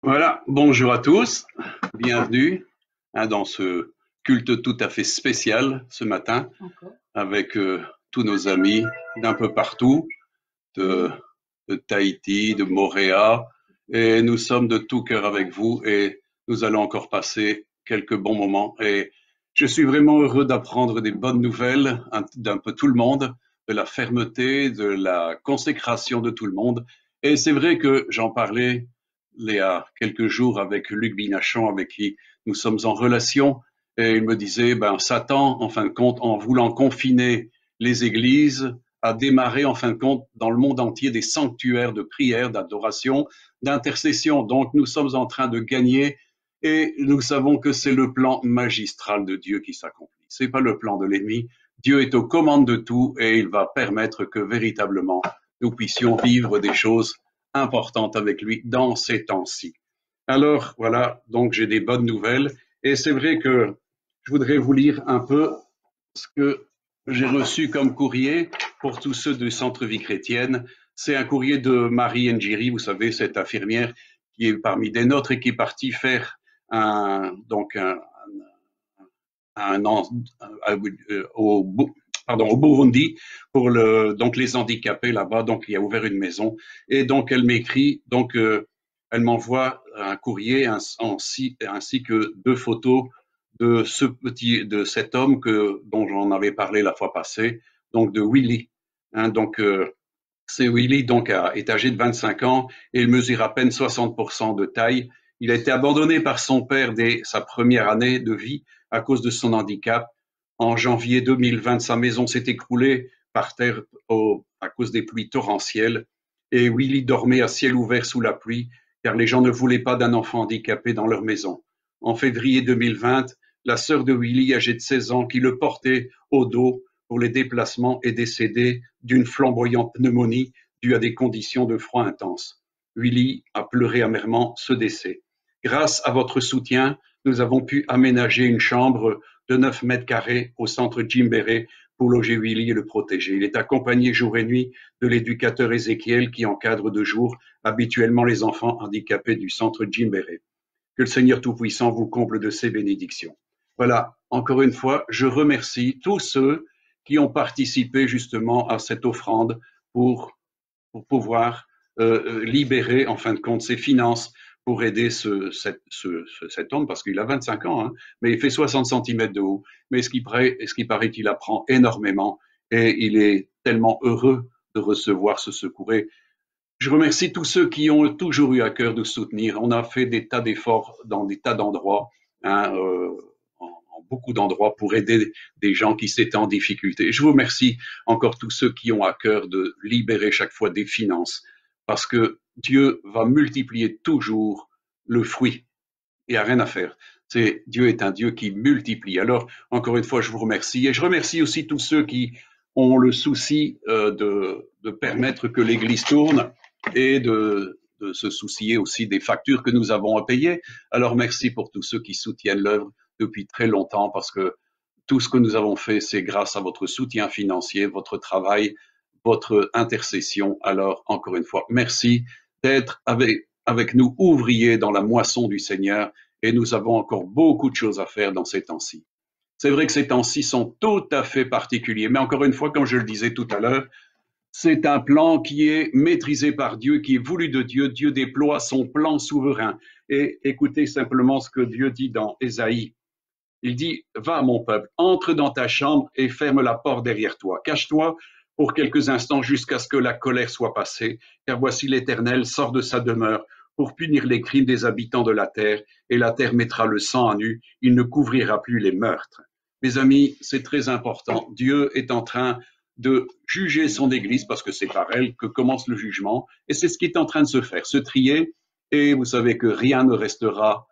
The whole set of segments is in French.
Voilà, bonjour à tous, bienvenue dans ce culte tout à fait spécial ce matin Encore. avec tous nos amis d'un peu partout, de, de Tahiti, de Moréa, et nous sommes de tout cœur avec vous et nous allons encore passer quelques bons moments. Et je suis vraiment heureux d'apprendre des bonnes nouvelles d'un peu tout le monde, de la fermeté, de la consécration de tout le monde. Et c'est vrai que j'en parlais il y a quelques jours avec Luc Binachon, avec qui nous sommes en relation, et il me disait, ben, Satan, en fin de compte, en voulant confiner les églises, a démarré, en fin de compte, dans le monde entier des sanctuaires de prière, d'adoration, d'intercession. Donc, nous sommes en train de gagner et nous savons que c'est le plan magistral de Dieu qui s'accomplit. C'est pas le plan de l'ennemi. Dieu est aux commandes de tout et il va permettre que véritablement nous puissions vivre des choses importantes avec lui dans ces temps-ci. Alors voilà, donc j'ai des bonnes nouvelles et c'est vrai que je voudrais vous lire un peu ce que j'ai reçu comme courrier pour tous ceux du Centre Vie Chrétienne. C'est un courrier de Marie Njiri, vous savez, cette infirmière qui est parmi des nôtres et qui est partie faire donc un, au, au Burundi pour donc les handicapés là-bas. Donc, il a ouvert une maison. Et donc, elle m'écrit, donc, elle m'envoie un courrier ainsi que deux photos de cet homme dont j'en avais parlé la fois passée, donc de Willy. Hein, donc, c'est Willy, donc, est âgé de 25 ans et il mesure à peine 60% de taille. Il a été abandonné par son père dès sa première année de vie à cause de son handicap. En janvier 2020, sa maison s'est écroulée par terre à cause des pluies torrentielles et Willy dormait à ciel ouvert sous la pluie car les gens ne voulaient pas d'un enfant handicapé dans leur maison. En février 2020, la sœur de Willy, âgée de 16 ans, qui le portait au dos pour les déplacements, est décédée d'une flamboyante pneumonie due à des conditions de froid intense. Willy a pleuré amèrement ce décès. Grâce à votre soutien, nous avons pu aménager une chambre de 9 mètres carrés au centre Jimbere pour loger Willy et le protéger. Il est accompagné jour et nuit de l'éducateur Ézéchiel qui encadre de jour habituellement les enfants handicapés du centre Jimbere. Que le Seigneur Tout-Puissant vous comble de ses bénédictions. Voilà, encore une fois, je remercie tous ceux qui ont participé justement à cette offrande pour, pour pouvoir libérer, en fin de compte, ses finances pour aider cet homme, parce qu'il a 25 ans, hein, mais il fait 60 cm de haut. Mais ce qui paraît, il apprend énormément et il est tellement heureux de recevoir ce secours. Et je remercie tous ceux qui ont toujours eu à cœur de soutenir. On a fait des tas d'efforts dans des tas d'endroits, hein, en beaucoup d'endroits pour aider des gens qui s'étaient en difficulté. Je vous remercie encore tous ceux qui ont à cœur de libérer chaque fois des finances, parce que Dieu va multiplier toujours le fruit. Il n'y a rien à faire. Dieu est un Dieu qui multiplie. Alors, encore une fois, je vous remercie. Et je remercie aussi tous ceux qui ont le souci de permettre que l'Église tourne et de se soucier aussi des factures que nous avons à payer. Alors, merci pour tous ceux qui soutiennent l'œuvre depuis très longtemps, parce que tout ce que nous avons fait, c'est grâce à votre soutien financier, votre travail, votre intercession. Alors, encore une fois, merci d'être avec nous, ouvriers dans la moisson du Seigneur, et nous avons encore beaucoup de choses à faire dans ces temps-ci. C'est vrai que ces temps-ci sont tout à fait particuliers, mais encore une fois, comme je le disais tout à l'heure, c'est un plan qui est maîtrisé par Dieu, qui est voulu de Dieu. Dieu déploie son plan souverain. Et écoutez simplement ce que Dieu dit dans Ésaïe. Il dit, va mon peuple, entre dans ta chambre et ferme la porte derrière toi. Cache-toi pour quelques instants jusqu'à ce que la colère soit passée, car voici l'Éternel sort de sa demeure pour punir les crimes des habitants de la terre, et la terre mettra le sang à nu, il ne couvrira plus les meurtres. Mes amis, c'est très important. Dieu est en train de juger son Église, parce que c'est par elle que commence le jugement, et c'est ce qui est en train de se faire, se trier, et vous savez que rien ne restera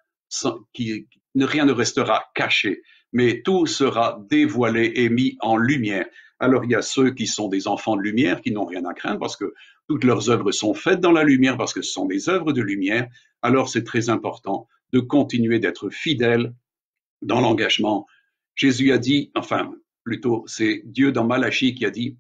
caché, mais tout sera dévoilé et mis en lumière. Alors il y a ceux qui sont des enfants de lumière, qui n'ont rien à craindre, parce que toutes leurs œuvres sont faites dans la lumière, parce que ce sont des œuvres de lumière. Alors c'est très important de continuer d'être fidèle dans l'engagement. Jésus a dit, enfin plutôt c'est Dieu dans Malachie qui a dit,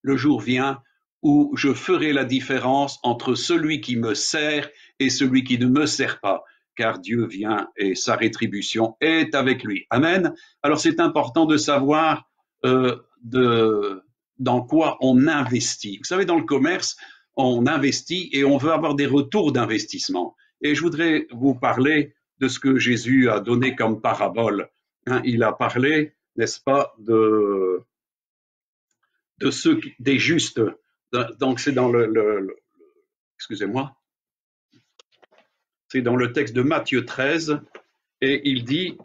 le jour vient où je ferai la différence entre celui qui me sert et celui qui ne me sert pas, car Dieu vient et sa rétribution est avec lui. Amen. Alors c'est important de savoir dans quoi on investit. Vous savez, dans le commerce, on investit et on veut avoir des retours d'investissement. Et je voudrais vous parler de ce que Jésus a donné comme parabole. Hein, il a parlé, n'est-ce pas, de ceux des justes. Donc c'est dans excusez-moi, c'est dans le texte de Matthieu 13 et il dit: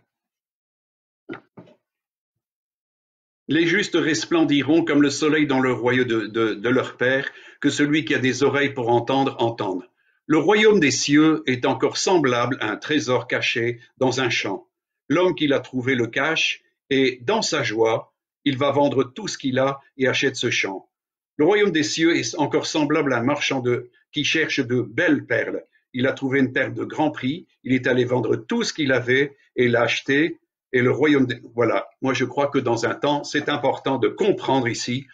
les justes resplendiront comme le soleil dans le royaume de leur Père, que celui qui a des oreilles pour entendre, entende. Le royaume des cieux est encore semblable à un trésor caché dans un champ. L'homme qui l'a trouvé le cache, et dans sa joie, il va vendre tout ce qu'il a et achète ce champ. Le royaume des cieux est encore semblable à un marchand qui cherche de belles perles. Il a trouvé une perle de grand prix, il est allé vendre tout ce qu'il avait et l'a acheté. Et le royaume, voilà, moi je crois que dans un temps, c'est important de comprendre ici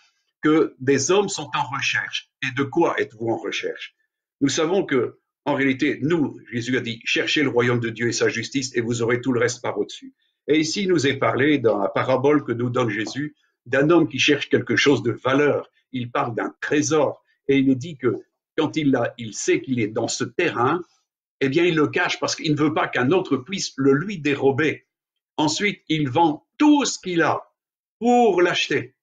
que des hommes sont en recherche. Et de quoi êtes-vous en recherche? Nous savons que, en réalité, nous, Jésus a dit, cherchez le royaume de Dieu et sa justice et vous aurez tout le reste par au-dessus. Et ici, il nous est parlé dans la parabole que nous donne Jésus d'un homme qui cherche quelque chose de valeur. Il parle d'un trésor et il nous dit que quand il sait qu'il est dans ce terrain, eh bien, il le cache parce qu'il ne veut pas qu'un autre puisse le lui dérober. Ensuite, il vend tout ce qu'il a pour l'acheter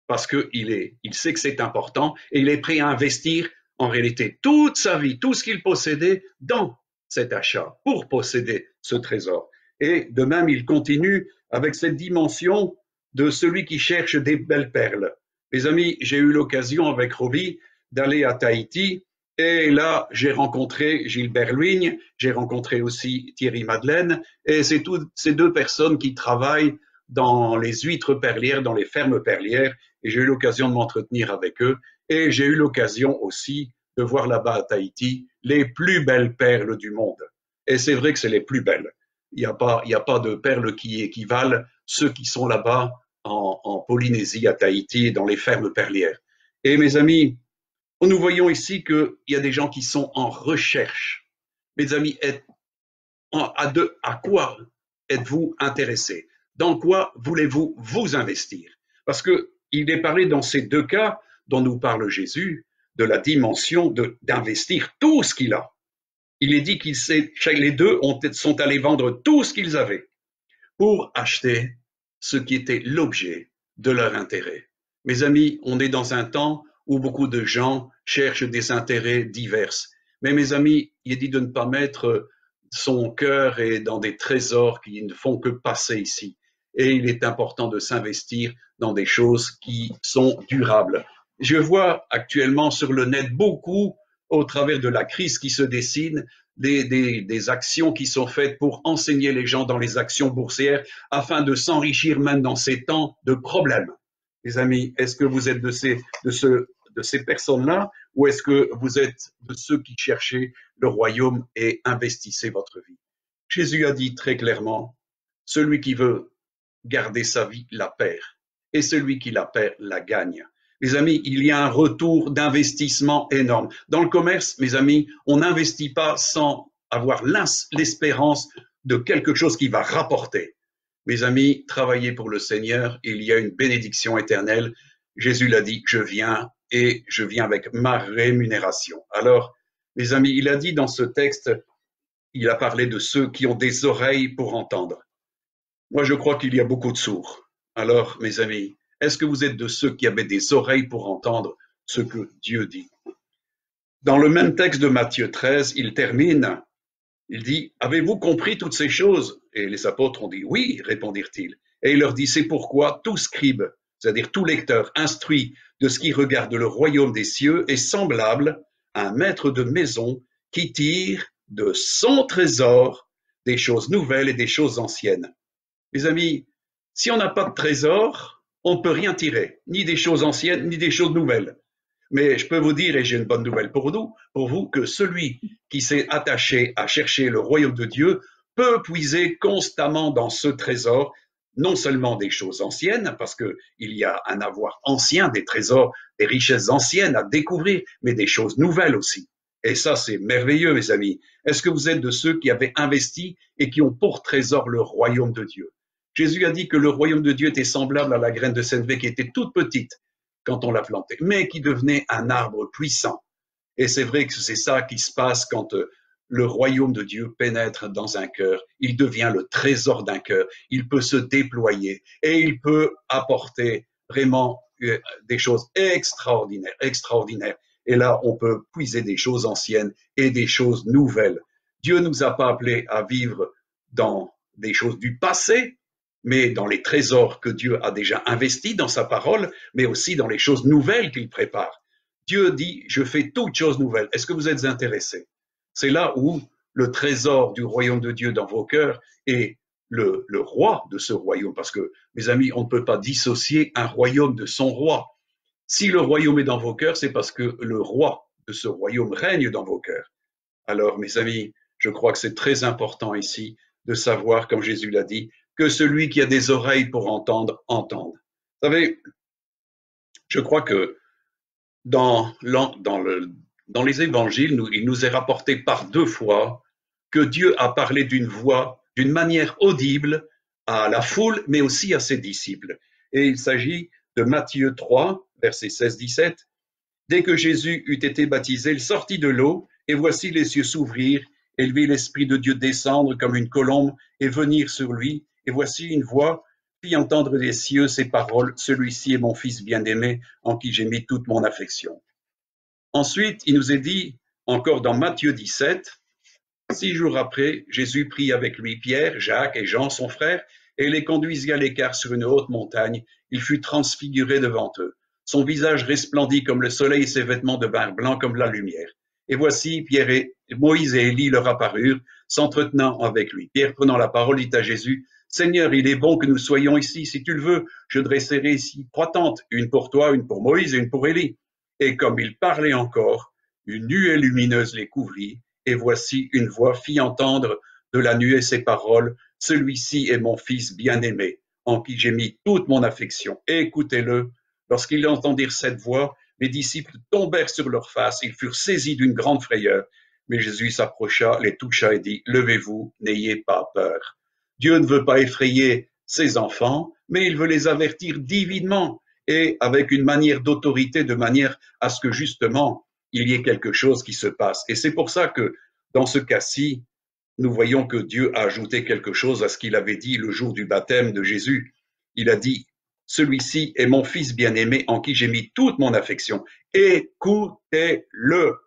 parce qu'il sait que c'est important et il est prêt à investir en réalité toute sa vie, tout ce qu'il possédait dans cet achat pour posséder ce trésor. Et de même, il continue avec cette dimension de celui qui cherche des belles perles. Les amis, j'ai eu l'occasion avec Roby d'aller à Tahiti et là, j'ai rencontré Gilbert Luigne, j'ai rencontré aussi Thierry Madeleine et c'est toutes ces deux personnes qui travaillent dans les huîtres perlières, dans les fermes perlières et j'ai eu l'occasion de m'entretenir avec eux et j'ai eu l'occasion aussi de voir là-bas à Tahiti les plus belles perles du monde. Et c'est vrai que c'est les plus belles. Il n'y a pas de perles qui équivalent ceux qui sont là-bas en Polynésie, à Tahiti, dans les fermes perlières. Et mes amis, nous voyons ici qu'il y a des gens qui sont en recherche. Mes amis, à quoi êtes-vous intéressés? Dans quoi voulez-vous vous investir? Parce qu'il est parlé dans ces deux cas dont nous parle Jésus, de la dimension d'investir tout ce qu'il a. Il est dit les deux sont allés vendre tout ce qu'ils avaient pour acheter ce qui était l'objet de leur intérêt. Mes amis, on est dans un temps où beaucoup de gens cherchent des intérêts divers. Mais mes amis, il est dit de ne pas mettre son cœur dans des trésors qui ne font que passer ici. Et il est important de s'investir dans des choses qui sont durables. Je vois actuellement sur le net beaucoup, au travers de la crise qui se dessine, des actions qui sont faites pour enseigner les gens dans les actions boursières afin de s'enrichir même dans ces temps de problèmes. Les amis, est-ce que vous êtes de ces personnes-là ou est-ce que vous êtes de ceux qui cherchaient le royaume et investissez votre vie? Jésus a dit très clairement, celui qui veut garder sa vie la perd et celui qui la perd la gagne. Mes amis, il y a un retour d'investissement énorme. Dans le commerce, mes amis, on n'investit pas sans avoir l'espérance de quelque chose qui va rapporter. Mes amis, travaillez pour le Seigneur, il y a une bénédiction éternelle. Jésus l'a dit, je viens et je viens avec ma rémunération. Alors, mes amis, il a dit dans ce texte, il a parlé de ceux qui ont des oreilles pour entendre. Moi, je crois qu'il y a beaucoup de sourds. Alors, mes amis, est-ce que vous êtes de ceux qui avaient des oreilles pour entendre ce que Dieu dit? Dans le même texte de Matthieu 13, il termine, il dit, avez-vous compris toutes ces choses? Et les apôtres ont dit, oui, répondirent-ils. Et il leur dit, c'est pourquoi tout scribe, c'est-à-dire tout lecteur instruit de ce qui regarde le royaume des cieux est semblable à un maître de maison qui tire de son trésor des choses nouvelles et des choses anciennes. Mes amis, si on n'a pas de trésor, on ne peut rien tirer, ni des choses anciennes, ni des choses nouvelles. Mais je peux vous dire, et j'ai une bonne nouvelle pour vous, que celui qui s'est attaché à chercher le royaume de Dieu peut puiser constamment dans ce trésor, non seulement des choses anciennes, parce qu'il y a un avoir ancien, des trésors, des richesses anciennes à découvrir, mais des choses nouvelles aussi. Et ça, c'est merveilleux, mes amis. Est-ce que vous êtes de ceux qui avaient investi et qui ont pour trésor le royaume de Dieu? Jésus a dit que le royaume de Dieu était semblable à la graine de sénévé qui était toute petite quand on l'a plantée, mais qui devenait un arbre puissant. Et c'est vrai que c'est ça qui se passe quand le royaume de Dieu pénètre dans un cœur. Il devient le trésor d'un cœur. Il peut se déployer et il peut apporter vraiment des choses extraordinaires, extraordinaires. Et là, on peut puiser des choses anciennes et des choses nouvelles. Dieu nous a pas appelés à vivre dans des choses du passé, mais dans les trésors que Dieu a déjà investis dans sa parole, mais aussi dans les choses nouvelles qu'il prépare. Dieu dit, je fais toutes choses nouvelles. Est-ce que vous êtes intéressés? C'est là où le trésor du royaume de Dieu dans vos cœurs est le roi de ce royaume. Parce que, mes amis, on ne peut pas dissocier un royaume de son roi. Si le royaume est dans vos cœurs, c'est parce que le roi de ce royaume règne dans vos cœurs. Alors, mes amis, je crois que c'est très important ici de savoir, comme Jésus l'a dit, que celui qui a des oreilles pour entendre, entende. Vous savez, je crois que dans les évangiles, il nous est rapporté par 2 fois que Dieu a parlé d'une voix, d'une manière audible à la foule, mais aussi à ses disciples. Et il s'agit de Matthieu 3, versets 16-17. Dès que Jésus eut été baptisé, il sortit de l'eau, et voici les cieux s'ouvrir, et il vit l'Esprit de Dieu descendre comme une colombe et venir sur lui. Et voici une voix fit entendre des cieux ces paroles, celui-ci est mon Fils bien-aimé, en qui j'ai mis toute mon affection. Ensuite, il nous est dit, encore dans Matthieu 17, 6 jours après, Jésus prit avec lui Pierre, Jacques et Jean, son frère, et les conduisit à l'écart sur une haute montagne. Il fut transfiguré devant eux. Son visage resplendit comme le soleil et ses vêtements devinrent blancs comme la lumière. Et voici, Moïse et Élie leur apparurent, s'entretenant avec lui. Pierre, prenant la parole, dit à Jésus, « Seigneur, il est bon que nous soyons ici. Si tu le veux, je dresserai ici 3 tentes, une pour toi, une pour Moïse et une pour Élie. » Et comme il parlait encore, une nuée lumineuse les couvrit, et voici une voix fit entendre de la nuée ces paroles, « Celui-ci est mon Fils bien-aimé, en qui j'ai mis toute mon affection. Écoutez-le. » Lorsqu'ils entendirent cette voix, les disciples tombèrent sur leurs faces, ils furent saisis d'une grande frayeur. Mais Jésus s'approcha, les toucha et dit, « Levez-vous, n'ayez pas peur. » Dieu ne veut pas effrayer ses enfants, mais il veut les avertir divinement et avec une manière d'autorité, de manière à ce que justement, il y ait quelque chose qui se passe. Et c'est pour ça que dans ce cas-ci, nous voyons que Dieu a ajouté quelque chose à ce qu'il avait dit le jour du baptême de Jésus. Il a dit, celui-ci est mon Fils bien-aimé en qui j'ai mis toute mon affection. Écoutez-le.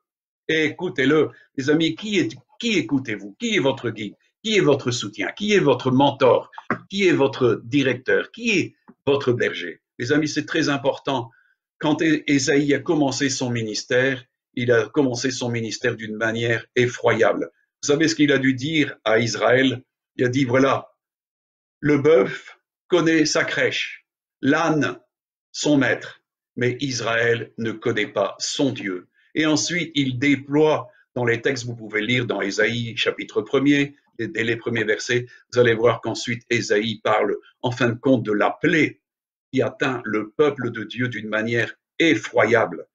Écoutez-le. Les amis, qui écoutez-vous? Qui est votre guide? Qui est votre soutien? Qui est votre mentor? Qui est votre directeur? Qui est votre berger? Les amis, c'est très important. Quand Ésaïe a commencé son ministère, il a commencé son ministère d'une manière effroyable. Vous savez ce qu'il a dû dire à Israël? Il a dit, voilà, le bœuf connaît sa crèche, l'âne son maître, mais Israël ne connaît pas son Dieu. Et ensuite, il déploie dans les textes, vous pouvez lire dans Ésaïe chapitre 1er, dès les premiers versets, vous allez voir qu'ensuite Ésaïe parle en fin de compte de la plaie qui atteint le peuple de Dieu d'une manière effroyable.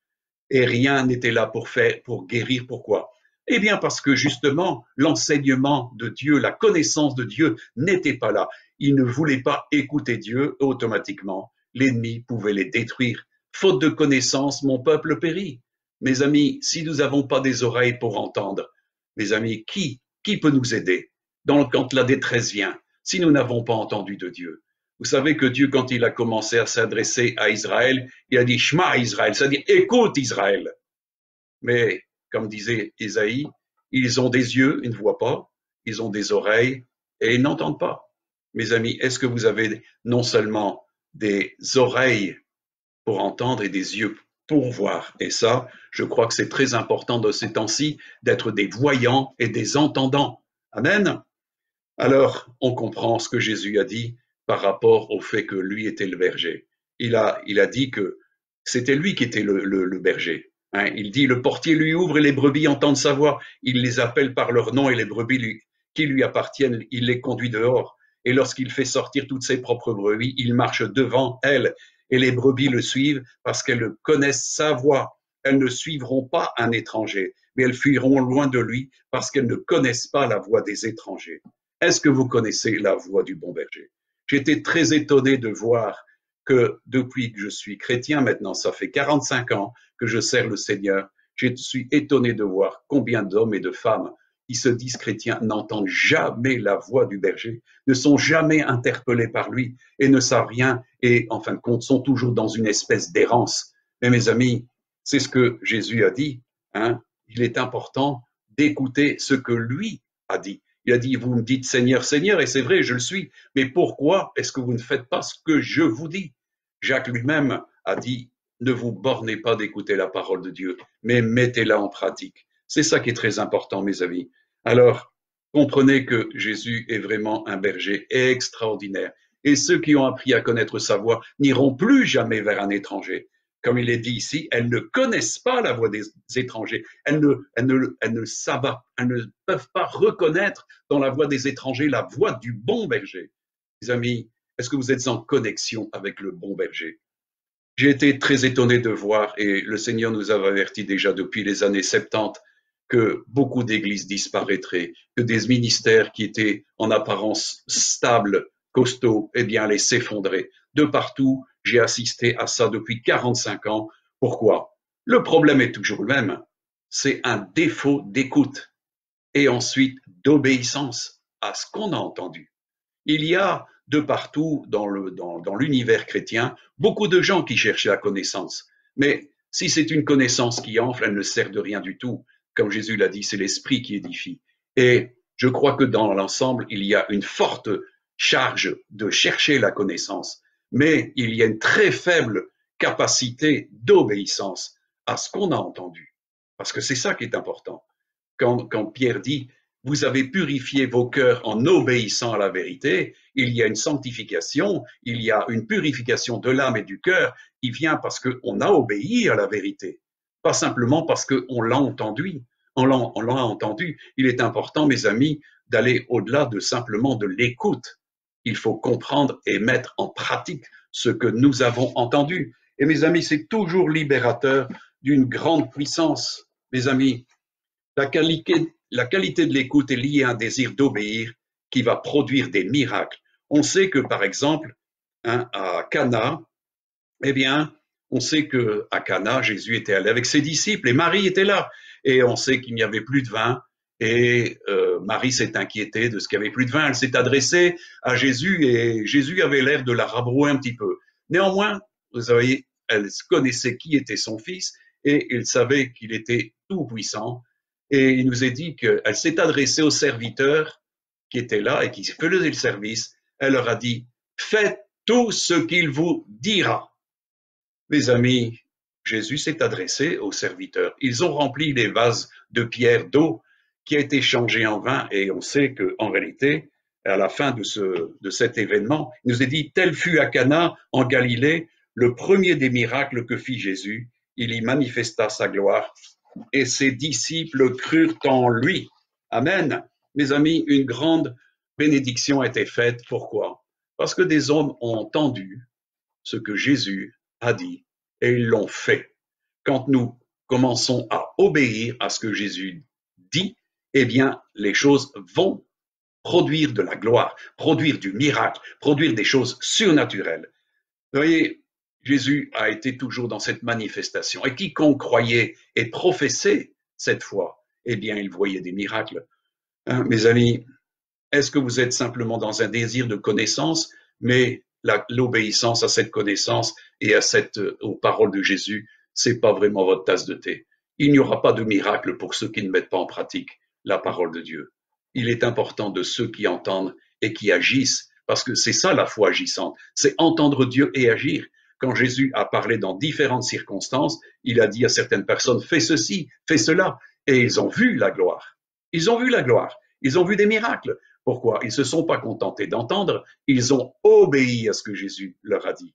Et rien n'était là pour guérir. Pourquoi? Eh bien parce que justement, l'enseignement de Dieu, la connaissance de Dieu n'était pas là. Ils ne voulaient pas écouter Dieu, automatiquement, l'ennemi pouvait les détruire. Faute de connaissance, mon peuple périt. Mes amis, si nous n'avons pas des oreilles pour entendre, mes amis, qui peut nous aider quand la détresse vient, si nous n'avons pas entendu de Dieu? Vous savez que Dieu, quand il a commencé à s'adresser à Israël, il a dit Shema Israël, c'est-à-dire écoute Israël. Mais, comme disait Ésaïe, ils ont des yeux, ils ne voient pas, ils ont des oreilles et ils n'entendent pas. Mes amis, est-ce que vous avez non seulement des oreilles pour entendre et des yeux pour voir? Et ça, je crois que c'est très important de ces temps-ci d'être des voyants et des entendants. Amen. Alors, on comprend ce que Jésus a dit par rapport au fait que lui était le berger. Il a dit que c'était lui qui était le berger. Hein, il dit, le portier lui ouvre et les brebis entendent sa voix. Il les appelle par leur nom et les brebis qui lui appartiennent, il les conduit dehors. et lorsqu'il fait sortir toutes ses propres brebis, il marche devant elles, et les brebis le suivent parce qu'elles connaissent sa voix. Elles ne suivront pas un étranger, mais elles fuiront loin de lui parce qu'elles ne connaissent pas la voix des étrangers. Est-ce que vous connaissez la voix du bon berger? J'ai été très étonné de voir que depuis que je suis chrétien, maintenant ça fait 45 ans que je sers le Seigneur, je suis étonné de voir combien d'hommes et de femmes qui se disent chrétiens n'entendent jamais la voix du berger, ne sont jamais interpellés par lui et ne savent rien et en fin de compte sont toujours dans une espèce d'errance. Mais mes amis, c'est ce que Jésus a dit, hein? Il est important d'écouter ce que lui a dit. Il a dit, vous me dites Seigneur, Seigneur, et c'est vrai, je le suis, mais pourquoi est-ce que vous ne faites pas ce que je vous dis? Jacques lui-même a dit, ne vous bornez pas d'écouter la parole de Dieu, mais mettez-la en pratique. C'est ça qui est très important, mes amis. Alors, comprenez que Jésus est vraiment un berger extraordinaire. Et ceux qui ont appris à connaître sa voix n'iront plus jamais vers un étranger. Comme il est dit ici, elles ne connaissent pas la voix des étrangers. Elles ne peuvent pas reconnaître dans la voix des étrangers la voix du bon berger. Mes amis, est-ce que vous êtes en connexion avec le bon berger? J'ai été très étonné de voir, et le Seigneur nous avait averti déjà depuis les années 70, que beaucoup d'églises disparaîtraient, que des ministères qui étaient en apparence stables, costauds, eh bien, allaient s'effondrer. De partout, j'ai assisté à ça depuis 45 ans. Pourquoi? Le problème est toujours le même. C'est un défaut d'écoute et ensuite d'obéissance à ce qu'on a entendu. Il y a de partout dans l'univers chrétien beaucoup de gens qui cherchent la connaissance. Mais si c'est une connaissance qui enfle, elle ne sert de rien du tout. Comme Jésus l'a dit, c'est l'esprit qui édifie. Et je crois que dans l'ensemble, il y a une forte charge de chercher la connaissance, mais il y a une très faible capacité d'obéissance à ce qu'on a entendu. Parce que c'est ça qui est important. Quand Pierre dit vous avez purifié vos cœurs en obéissant à la vérité, il y a une sanctification, il y a une purification de l'âme et du cœur qui vient parce qu'on a obéi à la vérité, pas simplement parce qu'on l'a entendu. On l'a entendu. Il est important, mes amis, d'aller au-delà de simplement de l'écoute. Il faut comprendre et mettre en pratique ce que nous avons entendu. Et mes amis, c'est toujours libérateur d'une grande puissance. Mes amis, la qualité de l'écoute est liée à un désir d'obéir qui va produire des miracles. On sait que, par exemple, hein, à Cana, eh bien, on sait qu'à Cana, Jésus était allé avec ses disciples et Marie était là. Et on sait qu'il n'y avait plus de vin. Et Marie s'est inquiétée de ce qu'il n'y avait plus de vin. Elle s'est adressée à Jésus et Jésus avait l'air de la rabrouer un petit peu. Néanmoins, vous voyez, elle connaissait qui était son fils et il savait qu'il était tout puissant. Et il nous est dit qu'elle s'est adressée aux serviteurs qui étaient là et qui faisaient le service. Elle leur a dit, faites tout ce qu'il vous dira. Mes amis, Jésus s'est adressé aux serviteurs. Ils ont rempli les vases de pierre d'eau qui a été changé en vin. Et on sait qu'en réalité, à la fin de cet événement, il nous est dit, tel fut à Cana, en Galilée, le premier des miracles que fit Jésus. Il y manifesta sa gloire et ses disciples crurent en lui. Amen. Mes amis, une grande bénédiction a été faite. Pourquoi? Parce que des hommes ont entendu ce que Jésus a dit et ils l'ont fait. Quand nous commençons à obéir à ce que Jésus dit, eh bien, les choses vont produire de la gloire, produire du miracle, produire des choses surnaturelles. Vous voyez, Jésus a été toujours dans cette manifestation. Et quiconque croyait et professait cette foi, eh bien, il voyait des miracles. Hein, mes amis, est-ce que vous êtes simplement dans un désir de connaissance, mais l'obéissance à cette connaissance et aux paroles de Jésus, c'est pas vraiment votre tasse de thé. Il n'y aura pas de miracle pour ceux qui ne mettent pas en pratique la parole de Dieu. Il est important de ceux qui entendent et qui agissent, parce que c'est ça la foi agissante, c'est entendre Dieu et agir. Quand Jésus a parlé dans différentes circonstances, il a dit à certaines personnes, fais ceci, fais cela, et ils ont vu la gloire. Ils ont vu la gloire, ils ont vu des miracles. Pourquoi? Ils ne se sont pas contentés d'entendre, ils ont obéi à ce que Jésus leur a dit.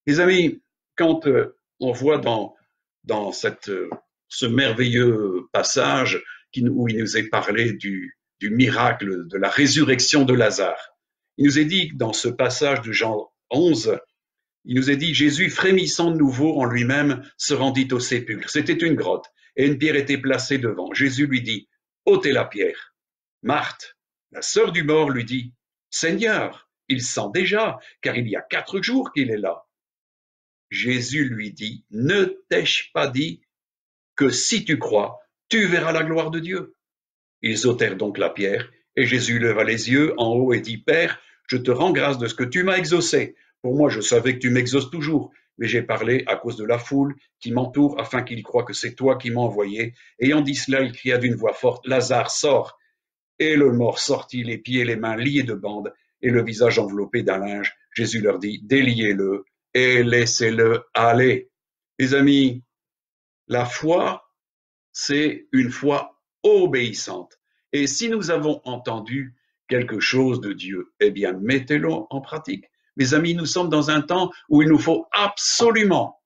Les amis, quand on voit dans ce merveilleux passage où il nous est parlé du miracle de la résurrection de Lazare, Il nous est dit dans ce passage de Jean 11, il nous est dit, Jésus, frémissant de nouveau en lui-même, se rendit au sépulcre. C'était une grotte et une pierre était placée devant. Jésus lui dit, ôtez la pierre. Marthe, la sœur du mort, lui dit, Seigneur, il sent déjà, car il y a 4 jours qu'il est là. Jésus lui dit, ne t'ai-je pas dit que si tu crois, tu verras la gloire de Dieu? Ils ôtèrent donc la pierre, et Jésus leva les yeux en haut et dit, Père, je te rends grâce de ce que tu m'as exaucé. Pour moi, je savais que tu m'exauces toujours, mais j'ai parlé à cause de la foule qui m'entoure, afin qu'ils croient que c'est toi qui m'as envoyé. Ayant dit cela, il cria d'une voix forte, Lazare, sors. Et le mort sortit, les pieds et les mains liés de bandes, et le visage enveloppé d'un linge. Jésus leur dit, déliez-le et laissez-le aller. Les amis, la foi, c'est une foi obéissante. Et si nous avons entendu quelque chose de Dieu, eh bien, mettez-le en pratique. Mes amis, nous sommes dans un temps où il nous faut absolument,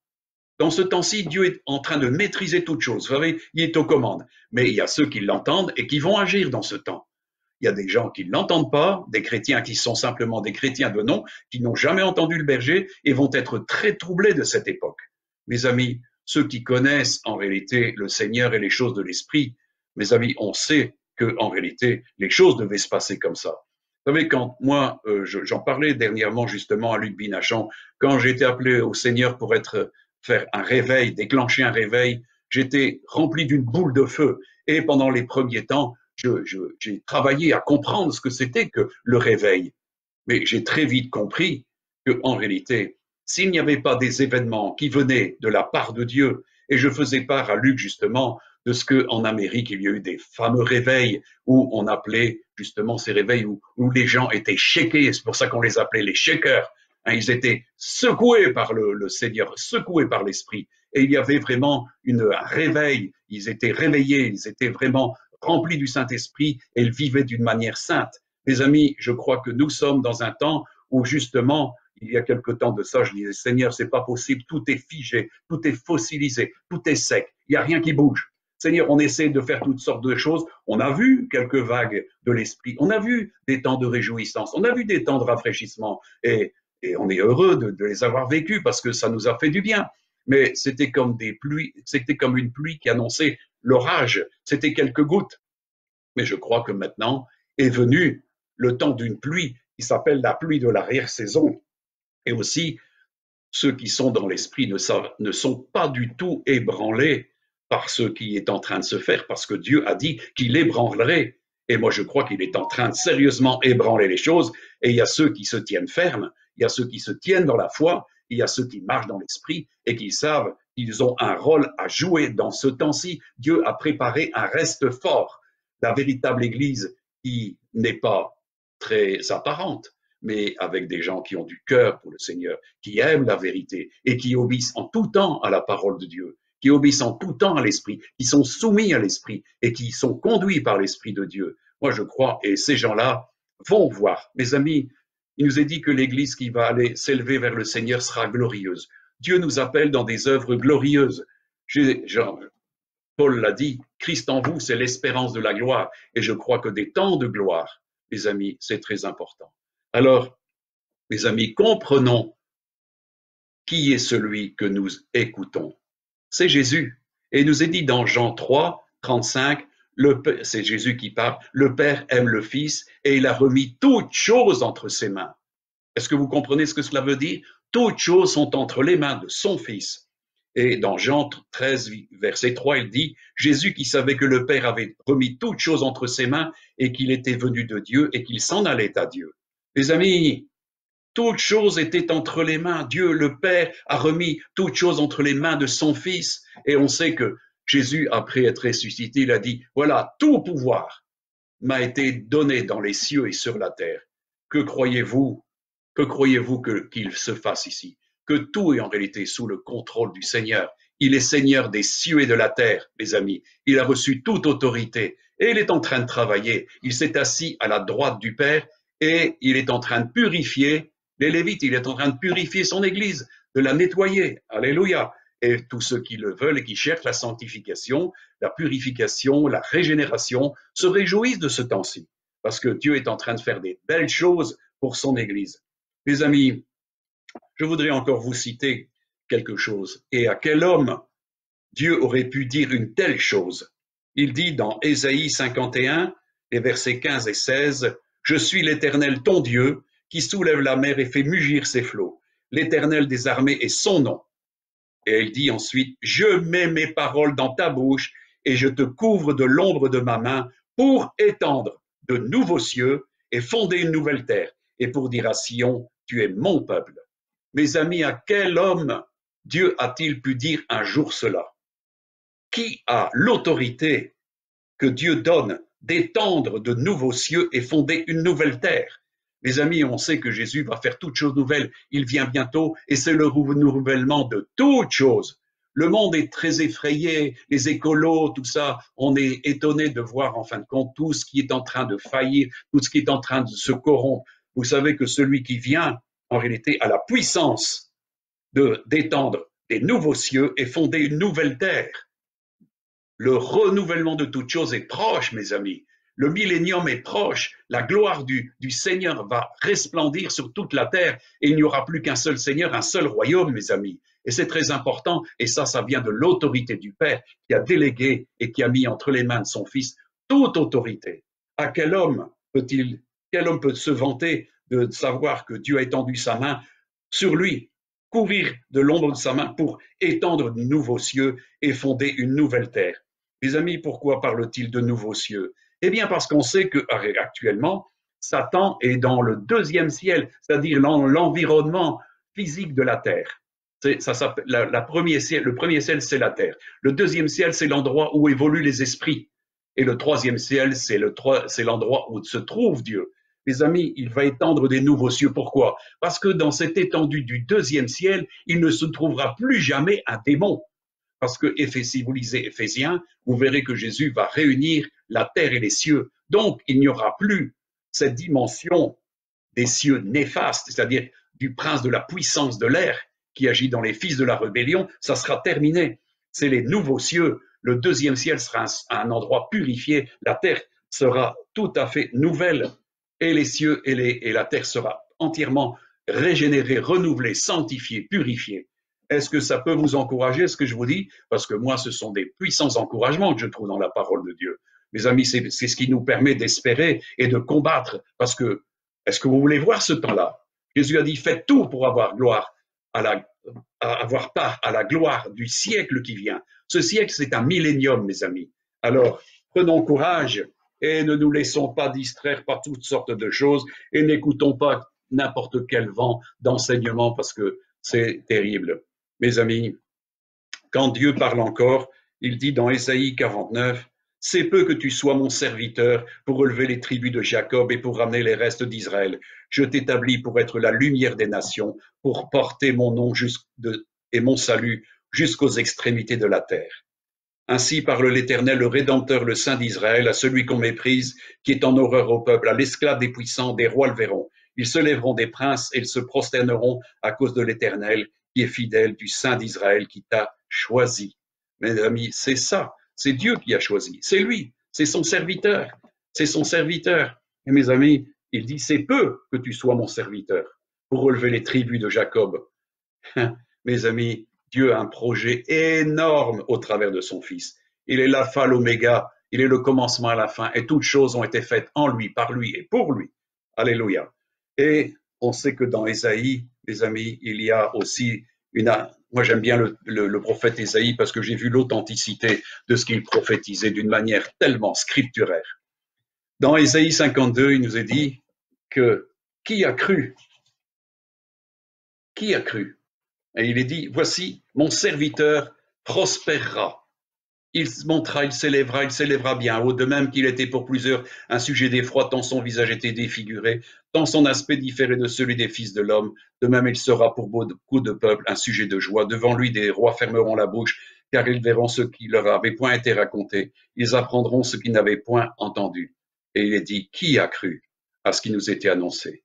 dans ce temps-ci, Dieu est en train de maîtriser toutes choses. Vous savez, il est aux commandes. Mais il y a ceux qui l'entendent et qui vont agir dans ce temps. Il y a des gens qui ne l'entendent pas, des chrétiens qui sont simplement des chrétiens de nom, qui n'ont jamais entendu le berger et vont être très troublés de cette époque. Mes amis, ceux qui connaissent en réalité le Seigneur et les choses de l'Esprit, mes amis, on sait que en réalité, les choses devaient se passer comme ça. Vous savez, quand moi, j'en parlais dernièrement justement à Luc Binachon, quand j'ai été appelé au Seigneur pour faire un réveil, déclencher un réveil, j'étais rempli d'une boule de feu. Et pendant les premiers temps, j'ai travaillé à comprendre ce que c'était que le réveil. Mais j'ai très vite compris que, en réalité, s'il n'y avait pas des événements qui venaient de la part de Dieu, et je faisais part à Luc justement de ce qu'en Amérique, il y a eu des fameux réveils où on appelait justement ces réveils où les gens étaient shakés, c'est pour ça qu'on les appelait les shakers. Hein, ils étaient secoués par le Seigneur, secoués par l'Esprit. Et il y avait vraiment un réveil, ils étaient réveillés, ils étaient vraiment remplis du Saint-Esprit et ils vivaient d'une manière sainte. Mes amis, je crois que nous sommes dans un temps où justement, il y a quelque temps de ça, je disais, Seigneur, c'est pas possible, tout est figé, tout est fossilisé, tout est sec, il n'y a rien qui bouge. Seigneur, on essaie de faire toutes sortes de choses. On a vu quelques vagues de l'esprit, on a vu des temps de réjouissance, on a vu des temps de rafraîchissement et on est heureux de les avoir vécus parce que ça nous a fait du bien. Mais c'était comme des pluies, c'était comme une pluie qui annonçait l'orage, c'était quelques gouttes. Mais je crois que maintenant est venu le temps d'une pluie qui s'appelle la pluie de l'arrière-saison. Et aussi, ceux qui sont dans l'esprit ne sont pas du tout ébranlés par ce qui est en train de se faire, parce que Dieu a dit qu'il ébranlerait. Et moi, je crois qu'il est en train de sérieusement ébranler les choses. Et il y a ceux qui se tiennent fermes, il y a ceux qui se tiennent dans la foi, il y a ceux qui marchent dans l'esprit et qui savent qu'ils ont un rôle à jouer dans ce temps-ci. Dieu a préparé un reste fort. La véritable Église qui n'est pas très apparente, mais avec des gens qui ont du cœur pour le Seigneur, qui aiment la vérité et qui obéissent en tout temps à la parole de Dieu, qui obéissent en tout temps à l'Esprit, qui sont soumis à l'Esprit et qui sont conduits par l'Esprit de Dieu. Moi, je crois, et ces gens-là vont voir. Mes amis, il nous est dit que l'Église qui va aller s'élever vers le Seigneur sera glorieuse. Dieu nous appelle dans des œuvres glorieuses. Paul l'a dit, Christ en vous, c'est l'espérance de la gloire. Et je crois que des temps de gloire, les amis, c'est très important. Alors, mes amis, comprenons qui est celui que nous écoutons. C'est Jésus. Et il nous est dit dans Jean 3, 35, c'est Jésus qui parle, le Père aime le Fils et il a remis toutes choses entre ses mains. Est-ce que vous comprenez ce que cela veut dire? Toutes choses sont entre les mains de son Fils. Et dans Jean 13, verset 3, il dit, Jésus qui savait que le Père avait remis toutes choses entre ses mains et qu'il était venu de Dieu et qu'il s'en allait à Dieu. Les amis, toutes choses étaient entre les mains. Dieu, le Père, a remis toutes choses entre les mains de son Fils. Et on sait que Jésus, après être ressuscité, il a dit, voilà, tout pouvoir m'a été donné dans les cieux et sur la terre. Que croyez-vous qu'il se fasse ici? Que tout est en réalité sous le contrôle du Seigneur. Il est Seigneur des cieux et de la terre, mes amis. Il a reçu toute autorité et il est en train de travailler. Il s'est assis à la droite du Père et il est en train de purifier les Lévites. Il est en train de purifier son Église, de la nettoyer. Alléluia. Et tous ceux qui le veulent et qui cherchent la sanctification, la purification, la régénération, se réjouissent de ce temps-ci. Parce que Dieu est en train de faire des belles choses pour son Église. Mes amis, je voudrais encore vous citer quelque chose. Et à quel homme Dieu aurait pu dire une telle chose? Il dit dans Ésaïe 51, les versets 15 et 16, « Je suis l'Éternel ton Dieu, qui soulève la mer et fait mugir ses flots. L'Éternel des armées est son nom. » Et il dit ensuite, « Je mets mes paroles dans ta bouche et je te couvre de l'ombre de ma main pour étendre de nouveaux cieux et fonder une nouvelle terre, et pour dire à Sion, tu es mon peuple. » Mes amis, à quel homme Dieu a-t-il pu dire un jour cela? Qui a l'autorité que Dieu donne d'étendre de nouveaux cieux et fonder une nouvelle terre? Mes amis, on sait que Jésus va faire toutes choses nouvelles. Il vient bientôt et c'est le renouvellement de toutes choses. Le monde est très effrayé, les écolos, tout ça, on est étonné de voir en fin de compte tout ce qui est en train de faillir, tout ce qui est en train de se corrompre. Vous savez que celui qui vient, en réalité, a la puissance d'étendre des nouveaux cieux et fonder une nouvelle terre. Le renouvellement de toutes choses est proche, mes amis. Le millénium est proche. La gloire du Seigneur va resplendir sur toute la terre et il n'y aura plus qu'un seul Seigneur, un seul royaume, mes amis. Et c'est très important. Et ça vient de l'autorité du Père qui a délégué et qui a mis entre les mains de son Fils toute autorité. À quel homme peut se vanter de savoir que Dieu a étendu sa main sur lui, courir de l'ombre de sa main pour étendre de nouveaux cieux et fonder une nouvelle terre? Les amis, pourquoi parle-t-il de nouveaux cieux? Eh bien, parce qu'on sait qu'actuellement, Satan est dans le deuxième ciel, c'est-à-dire dans l'environnement physique de la terre. Le premier ciel, c'est la terre. Le deuxième ciel, c'est l'endroit où évoluent les esprits. Et le troisième ciel, c'est l'endroit où se trouve Dieu. Les amis, il va étendre des nouveaux cieux. Pourquoi? Parce que dans cette étendue du deuxième ciel, il ne se trouvera plus jamais un démon. Parce que si vous lisez Éphésiens, vous verrez que Jésus va réunir la terre et les cieux. Donc, il n'y aura plus cette dimension des cieux néfastes, c'est-à-dire du prince de la puissance de l'air qui agit dans les fils de la rébellion. Ça sera terminé. C'est les nouveaux cieux. Le deuxième ciel sera un endroit purifié. La terre sera tout à fait nouvelle. Et les cieux et la terre sera entièrement régénérée, renouvelée, sanctifiée, purifiée. Est-ce que ça peut vous encourager, ce que je vous dis? Parce que moi, ce sont des puissants encouragements que je trouve dans la parole de Dieu. Mes amis, c'est ce qui nous permet d'espérer et de combattre. Parce que, est-ce que vous voulez voir ce temps-là? Jésus a dit, faites tout pour avoir avoir part à la gloire du siècle qui vient. Ce siècle, c'est un millénium, mes amis. Alors, prenons courage et ne nous laissons pas distraire par toutes sortes de choses et n'écoutons pas n'importe quel vent d'enseignement parce que c'est terrible. Mes amis, quand Dieu parle encore, il dit dans Ésaïe 49, « C'est peu que tu sois mon serviteur pour relever les tribus de Jacob et pour ramener les restes d'Israël. Je t'établis pour être la lumière des nations, pour porter mon nom et mon salut jusqu'aux extrémités de la terre. Ainsi parle l'Éternel, le Rédempteur, le Saint d'Israël, à celui qu'on méprise, qui est en horreur au peuple, à l'esclave des puissants, des rois le verront. Ils se lèveront des princes et ils se prosterneront à cause de l'Éternel, qui est fidèle, du Saint d'Israël qui t'a choisi. » Mes amis, c'est ça, c'est Dieu qui a choisi, c'est lui, c'est son serviteur, c'est son serviteur. Et mes amis, il dit, c'est peu que tu sois mon serviteur pour relever les tribus de Jacob. Mes amis, Dieu a un projet énorme au travers de son Fils. Il est l'alpha, l'oméga, il est le commencement à la fin, et toutes choses ont été faites en lui, par lui et pour lui. Alléluia. Et on sait que dans Ésaïe, mes amis, il y a aussi moi j'aime bien le prophète Ésaïe parce que j'ai vu l'authenticité de ce qu'il prophétisait d'une manière tellement scripturaire. Dans Ésaïe 52, il nous est dit que qui a cru? Qui a cru? Et il est dit, voici, mon serviteur prospérera. Il montera, il s'élèvera bien haut, de même qu'il était pour plusieurs un sujet d'effroi, tant son visage était défiguré, tant son aspect différait de celui des fils de l'homme. De même, il sera pour beaucoup de peuples un sujet de joie. Devant lui, des rois fermeront la bouche, car ils verront ce qui leur avait point été raconté. Ils apprendront ce qu'ils n'avaient point entendu. Et il est dit, qui a cru à ce qui nous était annoncé?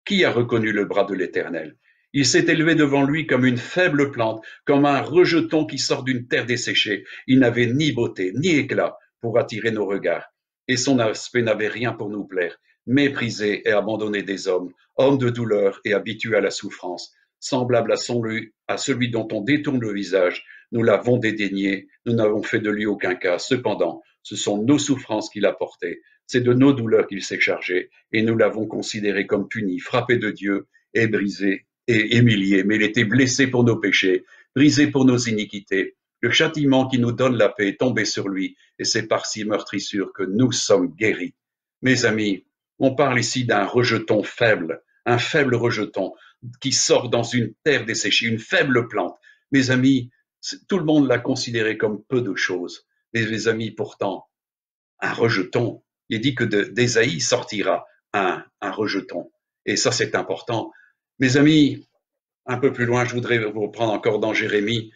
Qui a reconnu le bras de l'Éternel? Il s'est élevé devant lui comme une faible plante, comme un rejeton qui sort d'une terre desséchée. Il n'avait ni beauté, ni éclat pour attirer nos regards. et son aspect n'avait rien pour nous plaire. Méprisé et abandonné des hommes, homme de douleur et habitué à la souffrance, semblable à celui dont on détourne le visage, nous l'avons dédaigné, nous n'avons fait de lui aucun cas. Cependant, ce sont nos souffrances qu'il a portées, c'est de nos douleurs qu'il s'est chargé, et nous l'avons considéré comme puni, frappé de Dieu et brisé et humilié. Mais il était blessé pour nos péchés, brisé pour nos iniquités. Le châtiment qui nous donne la paix est tombé sur lui, et c'est par ses meurtrissures que nous sommes guéris. Mes amis, on parle ici d'un rejeton faible, un faible rejeton qui sort dans une terre desséchée, une faible plante. Mes amis, tout le monde l'a considéré comme peu de choses. Mais mes amis, pourtant, un rejeton, il dit que d'Ésaïe sortira un rejeton. Et ça, c'est important. Mes amis, un peu plus loin, je voudrais vous reprendre encore dans Jérémie.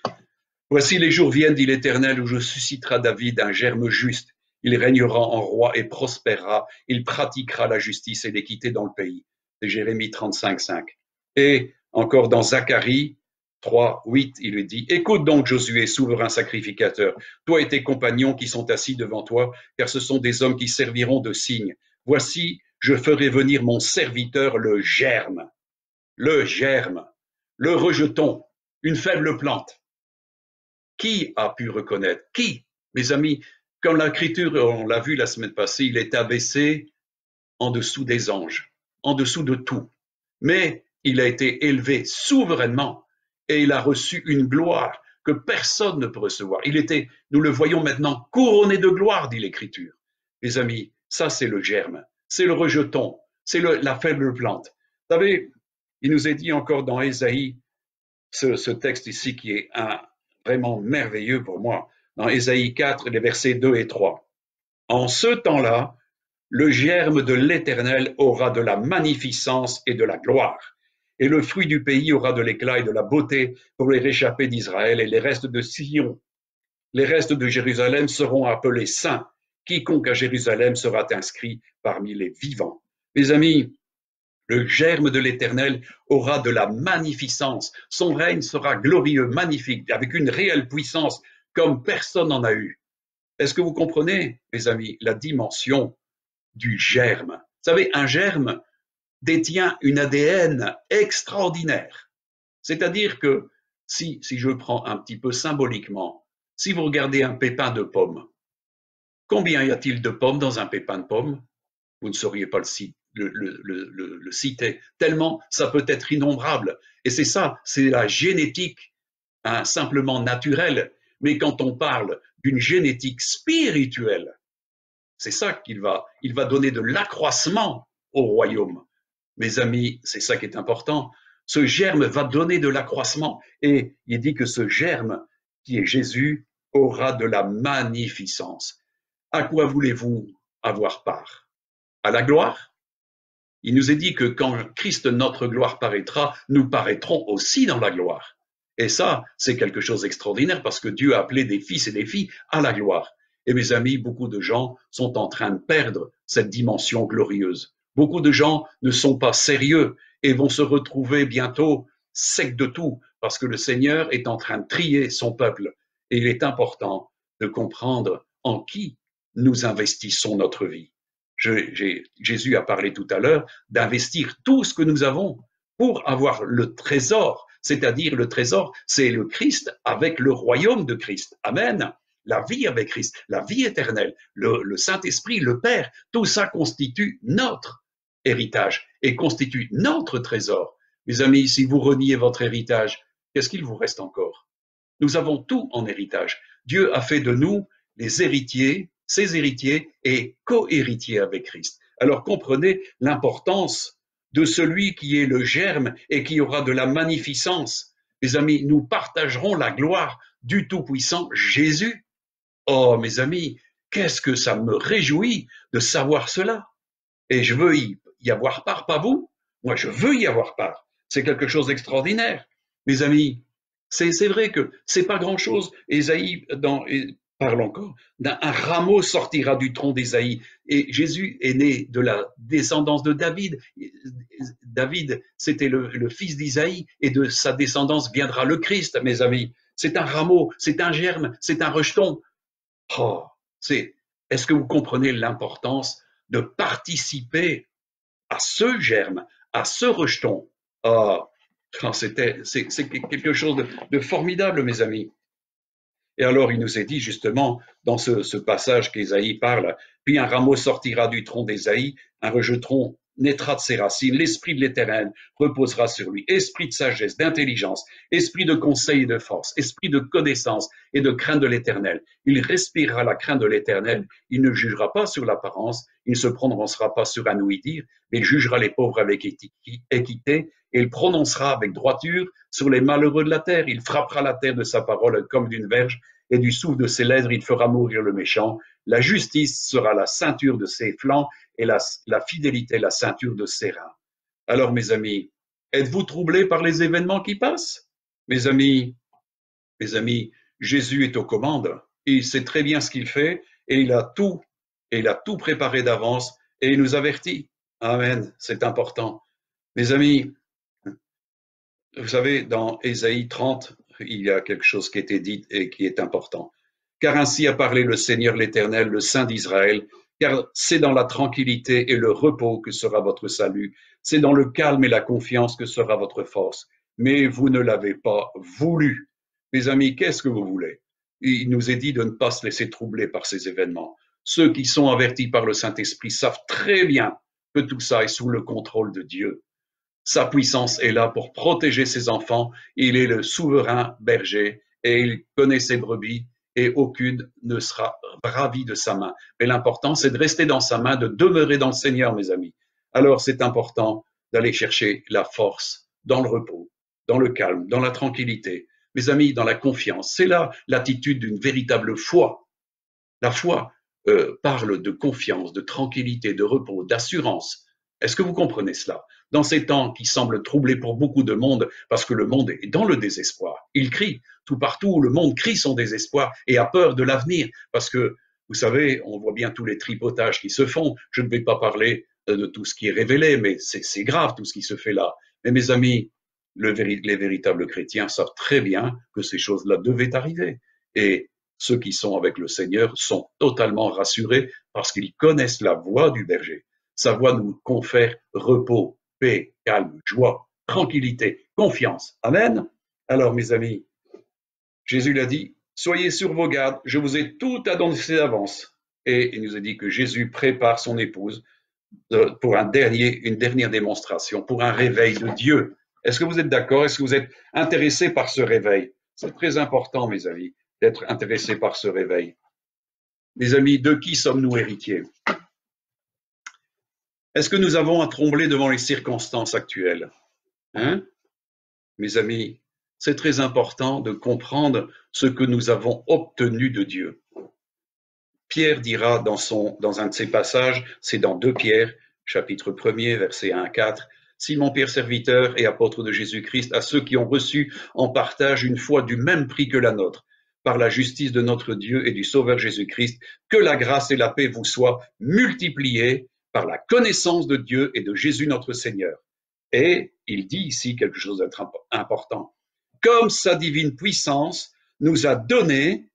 Voici les jours viennent, dit l'Éternel, où je susciterai David un germe juste. Il régnera en roi et prospérera. Il pratiquera la justice et l'équité dans le pays. C'est Jérémie 35, 5. Et encore dans Zacharie 3, 8, il lui dit, écoute donc Josué, souverain sacrificateur, toi et tes compagnons qui sont assis devant toi, car ce sont des hommes qui serviront de signe. Voici, je ferai venir mon serviteur le germe, le rejeton, une faible plante. Qui a pu reconnaître? Qui? Mes amis, comme l'Écriture, on l'a vu la semaine passée, il est abaissé en dessous des anges, en dessous de tout. Mais il a été élevé souverainement et il a reçu une gloire que personne ne peut recevoir. Il était, nous le voyons maintenant, couronné de gloire, dit l'Écriture. Mes amis, ça c'est le germe, c'est le rejeton, c'est la faible plante. Vous savez, il nous est dit encore dans Ésaïe, ce texte ici qui est vraiment merveilleux pour moi, dans Ésaïe 4, les versets 2 et 3. En ce temps-là, le germe de l'Éternel aura de la magnificence et de la gloire, et le fruit du pays aura de l'éclat et de la beauté pour les réchappés d'Israël, et les restes de Sion, les restes de Jérusalem seront appelés saints. Quiconque à Jérusalem sera inscrit parmi les vivants. Mes amis, le germe de l'Éternel aura de la magnificence. Son règne sera glorieux, magnifique, avec une réelle puissance comme personne n'en a eu. Est-ce que vous comprenez, mes amis, la dimension du germe? Vous savez, un germe détient une ADN extraordinaire. C'est-à-dire que, si je prends un petit peu symboliquement, si vous regardez un pépin de pomme, combien y a-t-il de pommes dans un pépin de pomme? Vous ne sauriez pas le citer, tellement ça peut être innombrable. Et c'est ça, c'est la génétique, simplement naturelle. Mais quand on parle d'une génétique spirituelle, c'est ça qu'il il va donner de l'accroissement au royaume. Mes amis, c'est ça qui est important. Ce germe va donner de l'accroissement. Et il dit que ce germe, qui est Jésus, aura de la magnificence. À quoi voulez-vous avoir part? À la gloire? Il nous est dit que quand Christ, notre gloire, paraîtra, nous paraîtrons aussi dans la gloire. Et ça, c'est quelque chose d'extraordinaire parce que Dieu a appelé des fils et des filles à la gloire. Et mes amis, beaucoup de gens sont en train de perdre cette dimension glorieuse. Beaucoup de gens ne sont pas sérieux et vont se retrouver bientôt secs de tout parce que le Seigneur est en train de trier son peuple. Et il est important de comprendre en qui nous investissons notre vie. Jésus a parlé tout à l'heure d'investir tout ce que nous avons pour avoir le trésor, c'est-à-dire le trésor, c'est le Christ avec le royaume de Christ. Amen. La vie avec Christ, la vie éternelle, le Saint-Esprit, le Père, tout ça constitue notre héritage et constitue notre trésor. Mes amis, si vous reniez votre héritage, qu'est-ce qu'il vous reste encore? Nous avons tout en héritage. Dieu a fait de nous les héritiers, ses héritiers et co-héritiers avec Christ. Alors comprenez l'importance de celui qui est le germe et qui aura de la magnificence. Mes amis, nous partagerons la gloire du Tout-Puissant Jésus. Oh, mes amis, qu'est-ce que ça me réjouit de savoir cela. Et je veux y avoir part, pas vous? Moi, je veux y avoir part. C'est quelque chose d'extraordinaire. Mes amis, c'est vrai que c'est pas grand-chose. Ésaïe parle encore d'un rameau sortira du tronc d'Ésaïe. Et Jésus est né de la descendance de David. David, c'était le fils d'Isaïe, et de sa descendance viendra le Christ, mes amis. C'est un rameau, c'est un germe, c'est un rejeton. Oh, Est-ce que vous comprenez l'importance de participer à ce germe, à ce rejeton? Ah, c'est quelque chose de formidable, mes amis. Et alors, il nous est dit justement, dans ce passage qu'Ésaïe parle, puis un rameau sortira du tronc d'Ésaïe, un rejeton naîtra de ses racines, l'esprit de l'Éternel reposera sur lui, esprit de sagesse, d'intelligence, esprit de conseil et de force, esprit de connaissance et de crainte de l'Éternel. Il respirera la crainte de l'Éternel, il ne jugera pas sur l'apparence, il ne se prononcera pas sur un ouï-dire, mais il jugera les pauvres avec équité, et il prononcera avec droiture sur les malheureux de la terre. Il frappera la terre de sa parole comme d'une verge, et du souffle de ses lèvres, il fera mourir le méchant. La justice sera la ceinture de ses flancs, et la fidélité la ceinture de ses reins. Alors, mes amis, êtes-vous troublés par les événements qui passent? Mes amis, Jésus est aux commandes. Il sait très bien ce qu'il fait, et il a tout préparé d'avance, et il nous avertit. Amen, c'est important. Mes amis, vous savez, dans Ésaïe 30, il y a quelque chose qui a été dit et qui est important. Car ainsi a parlé le Seigneur l'Éternel, le Saint d'Israël, car c'est dans la tranquillité et le repos que sera votre salut, c'est dans le calme et la confiance que sera votre force. Mais vous ne l'avez pas voulu. Mes amis, qu'est-ce que vous voulez? Il nous est dit de ne pas se laisser troubler par ces événements. Ceux qui sont avertis par le Saint-Esprit savent très bien que tout ça est sous le contrôle de Dieu. Sa puissance est là pour protéger ses enfants. Il est le souverain berger et il connaît ses brebis et aucune ne sera ravie de sa main. Mais l'important, c'est de rester dans sa main, de demeurer dans le Seigneur, mes amis. Alors, c'est important d'aller chercher la force dans le repos, dans le calme, dans la tranquillité. Mes amis, dans la confiance. C'est là l'attitude d'une véritable foi. La foi parle de confiance, de tranquillité, de repos, d'assurance. Est-ce que vous comprenez cela? Dans ces temps qui semblent troublés pour beaucoup de monde, parce que le monde est dans le désespoir, il crie tout partout, le monde crie son désespoir et a peur de l'avenir, parce que, vous savez, on voit bien tous les tripotages qui se font. Je ne vais pas parler de tout ce qui est révélé, mais c'est grave tout ce qui se fait là. Mais mes amis, les véritables chrétiens savent très bien que ces choses-là devaient arriver. Et ceux qui sont avec le Seigneur sont totalement rassurés parce qu'ils connaissent la voix du berger. Sa voix nous confère repos, paix, calme, joie, tranquillité, confiance. Amen. Alors, mes amis, Jésus l'a dit, soyez sur vos gardes, je vous ai tout annoncé d'avance. Et il nous a dit que Jésus prépare son épouse pour une dernière démonstration, pour un réveil de Dieu. Est-ce que vous êtes d'accord? Est-ce que vous êtes intéressés par ce réveil? C'est très important, mes amis, d'être intéressés par ce réveil. Mes amis, de qui sommes-nous héritiers? Est-ce que nous avons à trembler devant les circonstances actuelles? Hein? Mes amis, c'est très important de comprendre ce que nous avons obtenu de Dieu. Pierre dira dans un de ses passages, c'est dans 2 Pierre, chapitre 1er, versets 1 à 4, « Simon Pierre, serviteur et apôtre de Jésus-Christ, à ceux qui ont reçu en partage une foi du même prix que la nôtre, par la justice de notre Dieu et du Sauveur Jésus-Christ, que la grâce et la paix vous soient multipliées par la connaissance de Dieu et de Jésus notre Seigneur. » Et il dit ici quelque chose d'être important. « Comme sa divine puissance nous a donné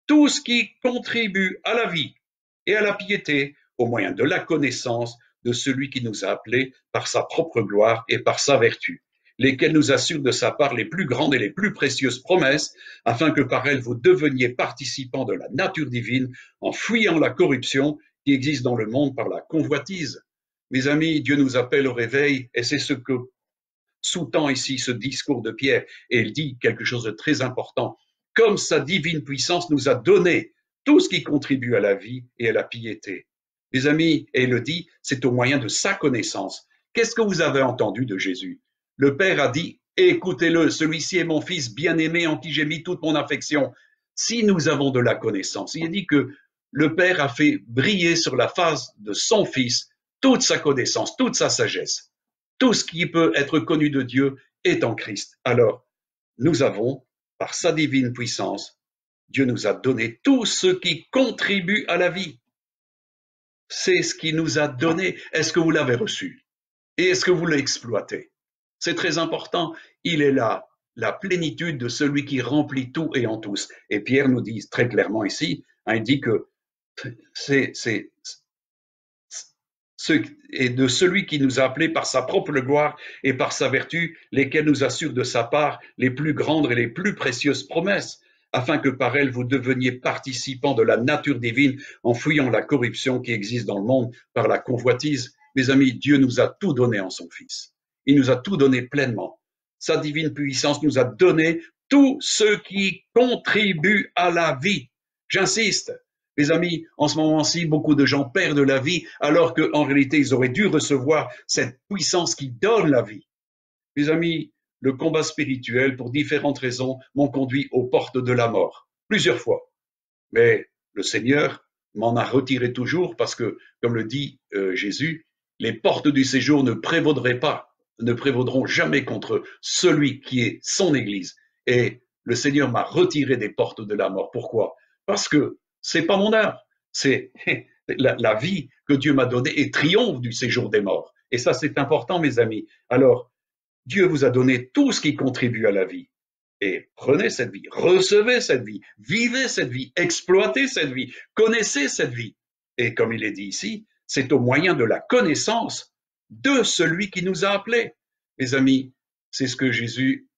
tout ce qui contribue à la vie et à la piété au moyen de la connaissance de celui qui nous a appelés par sa propre gloire et par sa vertu, lesquels nous assurent de sa part les plus grandes et les plus précieuses promesses, afin que par elles vous deveniez participants de la nature divine en fuyant la corruption qui existe dans le monde par la convoitise. » Mes amis, Dieu nous appelle au réveil et c'est ce que sous-tend ici ce discours de Pierre. Et il dit quelque chose de très important. Comme sa divine puissance nous a donné tout ce qui contribue à la vie et à la piété. Mes amis, et il le dit, c'est au moyen de sa connaissance. Qu'est-ce que vous avez entendu de Jésus? Le Père a dit, écoutez-le, celui-ci est mon Fils bien-aimé en qui j'ai mis toute mon affection. Si nous avons de la connaissance, il est dit que le Père a fait briller sur la face de son Fils toute sa connaissance, toute sa sagesse. Tout ce qui peut être connu de Dieu est en Christ. Alors, nous avons, par sa divine puissance, Dieu nous a donné tout ce qui contribue à la vie. C'est ce qu'il nous a donné. Est-ce que vous l'avez reçu? Et est-ce que vous l'exploitez? C'est très important. Il est là, la plénitude de celui qui remplit tout et en tous. Et Pierre nous dit très clairement ici, il dit que c'est et de celui qui nous a appelés par sa propre gloire et par sa vertu, lesquels nous assurent de sa part les plus grandes et les plus précieuses promesses, afin que par elles vous deveniez participants de la nature divine en fuyant la corruption qui existe dans le monde par la convoitise. Mes amis, Dieu nous a tout donné en son Fils. Il nous a tout donné pleinement. Sa divine puissance nous a donné tout ce qui contribue à la vie. J'insiste, mes amis, en ce moment-ci, beaucoup de gens perdent la vie alors qu'en réalité, ils auraient dû recevoir cette puissance qui donne la vie. Mes amis, le combat spirituel, pour différentes raisons, m'ont conduit aux portes de la mort, plusieurs fois. Mais le Seigneur m'en a retiré toujours parce que, comme le dit Jésus, les portes du séjour ne prévaudraient pas, ne prévaudront jamais contre celui qui est son Église. Et le Seigneur m'a retiré des portes de la mort. Pourquoi? Parce que c'est pas mon art, c'est la vie que Dieu m'a donnée et triomphe du séjour des morts. Et ça, c'est important, mes amis. Alors, Dieu vous a donné tout ce qui contribue à la vie. Et prenez cette vie, recevez cette vie, vivez cette vie, exploitez cette vie, connaissez cette vie. Et comme il est dit ici, c'est au moyen de la connaissance de celui qui nous a appelés. Mes amis, c'est ce que Jésus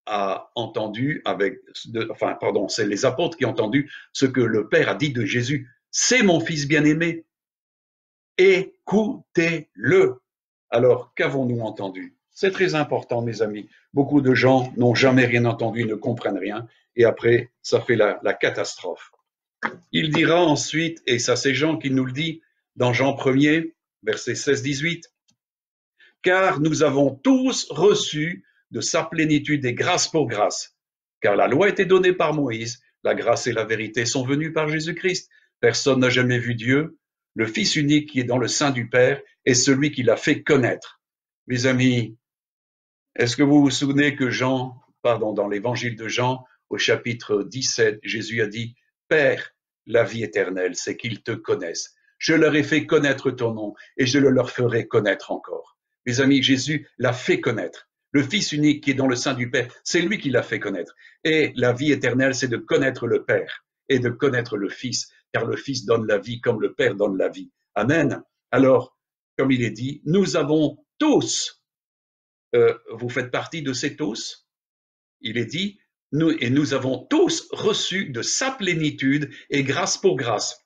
a entendu c'est les apôtres qui ont entendu ce que le Père a dit de Jésus. C'est mon Fils bien-aimé. Écoutez-le. Alors, qu'avons-nous entendu? C'est très important, mes amis. Beaucoup de gens n'ont jamais rien entendu, ne comprennent rien, et après, ça fait la catastrophe. Il dira ensuite, et ça c'est Jean qui nous le dit, dans Jean 1er, verset 16-18, « Car nous avons tous reçu de sa plénitude et grâce pour grâce. Car la loi était donnée par Moïse, la grâce et la vérité sont venues par Jésus-Christ. Personne n'a jamais vu Dieu. Le Fils unique qui est dans le sein du Père est celui qui l'a fait connaître. » Mes amis, est-ce que vous vous souvenez que dans l'évangile de Jean, au chapitre 17, Jésus a dit, « Père, la vie éternelle, c'est qu'ils te connaissent. Je leur ai fait connaître ton nom et je le leur ferai connaître encore. » Mes amis, Jésus l'a fait connaître. Le Fils unique qui est dans le sein du Père, c'est lui qui l'a fait connaître. Et la vie éternelle, c'est de connaître le Père et de connaître le Fils, car le Fils donne la vie comme le Père donne la vie. Amen. Alors, comme il est dit, nous avons tous, vous faites partie de ces tous, il est dit, nous avons tous reçu de sa plénitude et grâce pour grâce.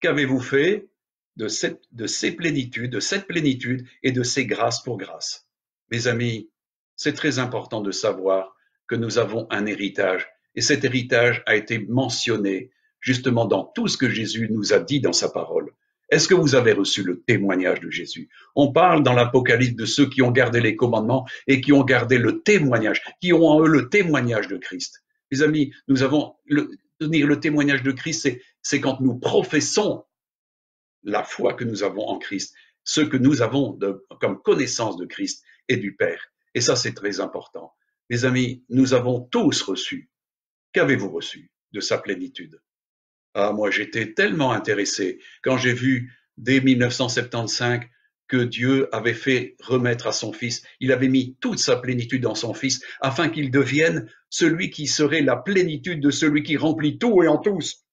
Qu'avez-vous fait de ces plénitudes, de cette plénitude et de ces grâces pour grâce? Mes amis, c'est très important de savoir que nous avons un héritage et cet héritage a été mentionné justement dans tout ce que Jésus nous a dit dans sa parole. Est-ce que vous avez reçu le témoignage de Jésus? On parle dans l'Apocalypse de ceux qui ont gardé les commandements et qui ont gardé le témoignage, qui ont en eux le témoignage de Christ. Mes amis, nous avons le témoignage de Christ, c'est quand nous professons la foi que nous avons en Christ, ce que nous avons comme connaissance de Christ et du Père. Et ça, c'est très important. Mes amis, nous avons tous reçu. Qu'avez-vous reçu de sa plénitude? Ah, moi, j'étais tellement intéressé quand j'ai vu, dès 1975, que Dieu avait fait remettre à son Fils, il avait mis toute sa plénitude dans son Fils, afin qu'il devienne celui qui serait la plénitude de celui qui remplit tout et en tous.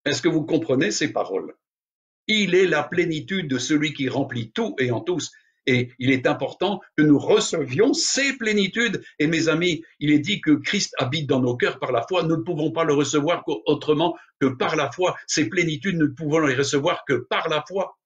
Est-ce que vous comprenez ces paroles? Il est la plénitude de celui qui remplit tout et en tous. Et il est important que nous recevions ces plénitudes. Et mes amis, il est dit que Christ habite dans nos cœurs par la foi. Nous ne pouvons pas le recevoir autrement que par la foi. Ces plénitudes, nous ne pouvons les recevoir que par la foi.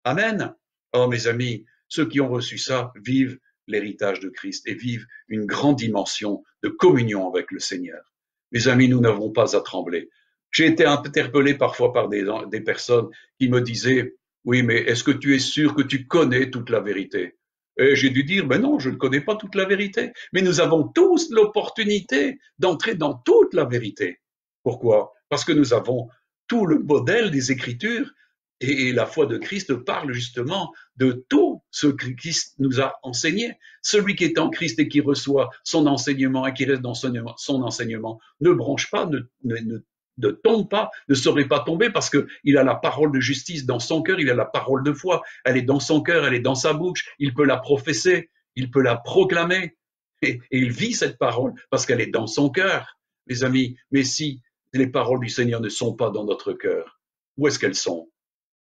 Amen. Oh, mes amis, ceux qui ont reçu ça vivent l'héritage de Christ et vivent une grande dimension de communion avec le Seigneur. Mes amis, nous n'avons pas à trembler. J'ai été interpellé parfois par des personnes qui me disaient « Oui, mais est-ce que tu es sûr que tu connais toute la vérité ?» Et j'ai dû dire « Ben non, je ne connais pas toute la vérité. » Mais nous avons tous l'opportunité d'entrer dans toute la vérité. Pourquoi? Parce que nous avons tout le modèle des Écritures et la foi de Christ parle justement de tout ce que Christ nous a enseigné. Celui qui est en Christ et qui reçoit son enseignement et qui reste dans son enseignement ne bronche pas, ne tombe pas, ne saurait pas tomber parce qu'il a la parole de justice dans son cœur, il a la parole de foi, elle est dans son cœur, elle est dans sa bouche, il peut la professer, il peut la proclamer et il vit cette parole parce qu'elle est dans son cœur, mes amis. Mais si les paroles du Seigneur ne sont pas dans notre cœur, où est-ce qu'elles sont?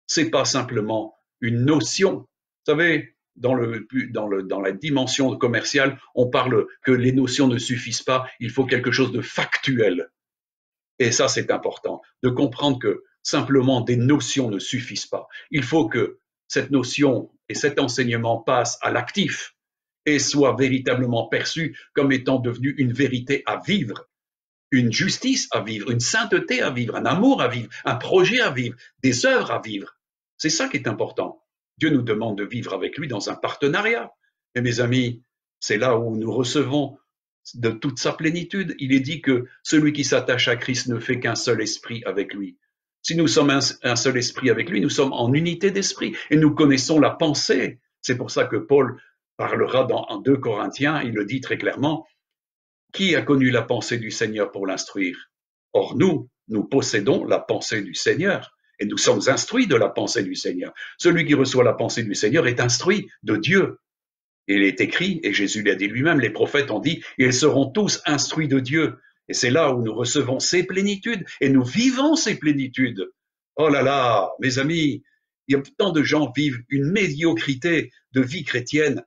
C'est pas simplement une notion. Vous savez, dans la dimension commerciale, on parle que les notions ne suffisent pas, il faut quelque chose de factuel. Et ça, c'est important, de comprendre que simplement des notions ne suffisent pas. Il faut que cette notion et cet enseignement passent à l'actif et soient véritablement perçus comme étant devenus une vérité à vivre, une justice à vivre, une sainteté à vivre, un amour à vivre, un projet à vivre, des œuvres à vivre. C'est ça qui est important. Dieu nous demande de vivre avec lui dans un partenariat. Et mes amis, c'est là où nous recevons de toute sa plénitude. Il est dit que celui qui s'attache à Christ ne fait qu'un seul esprit avec lui. Si nous sommes un seul esprit avec lui, nous sommes en unité d'esprit et nous connaissons la pensée. C'est pour ça que Paul parlera en 2 Corinthiens, il le dit très clairement, qui a connu la pensée du Seigneur pour l'instruire? Or nous possédons la pensée du Seigneur et nous sommes instruits de la pensée du Seigneur. Celui qui reçoit la pensée du Seigneur est instruit de Dieu. Il est écrit, et Jésus l'a dit lui-même, les prophètes ont dit, ils seront tous instruits de Dieu. Et c'est là où nous recevons ces plénitudes et nous vivons ces plénitudes. Oh là là, mes amis, il y a tant de gens vivent une médiocrité de vie chrétienne,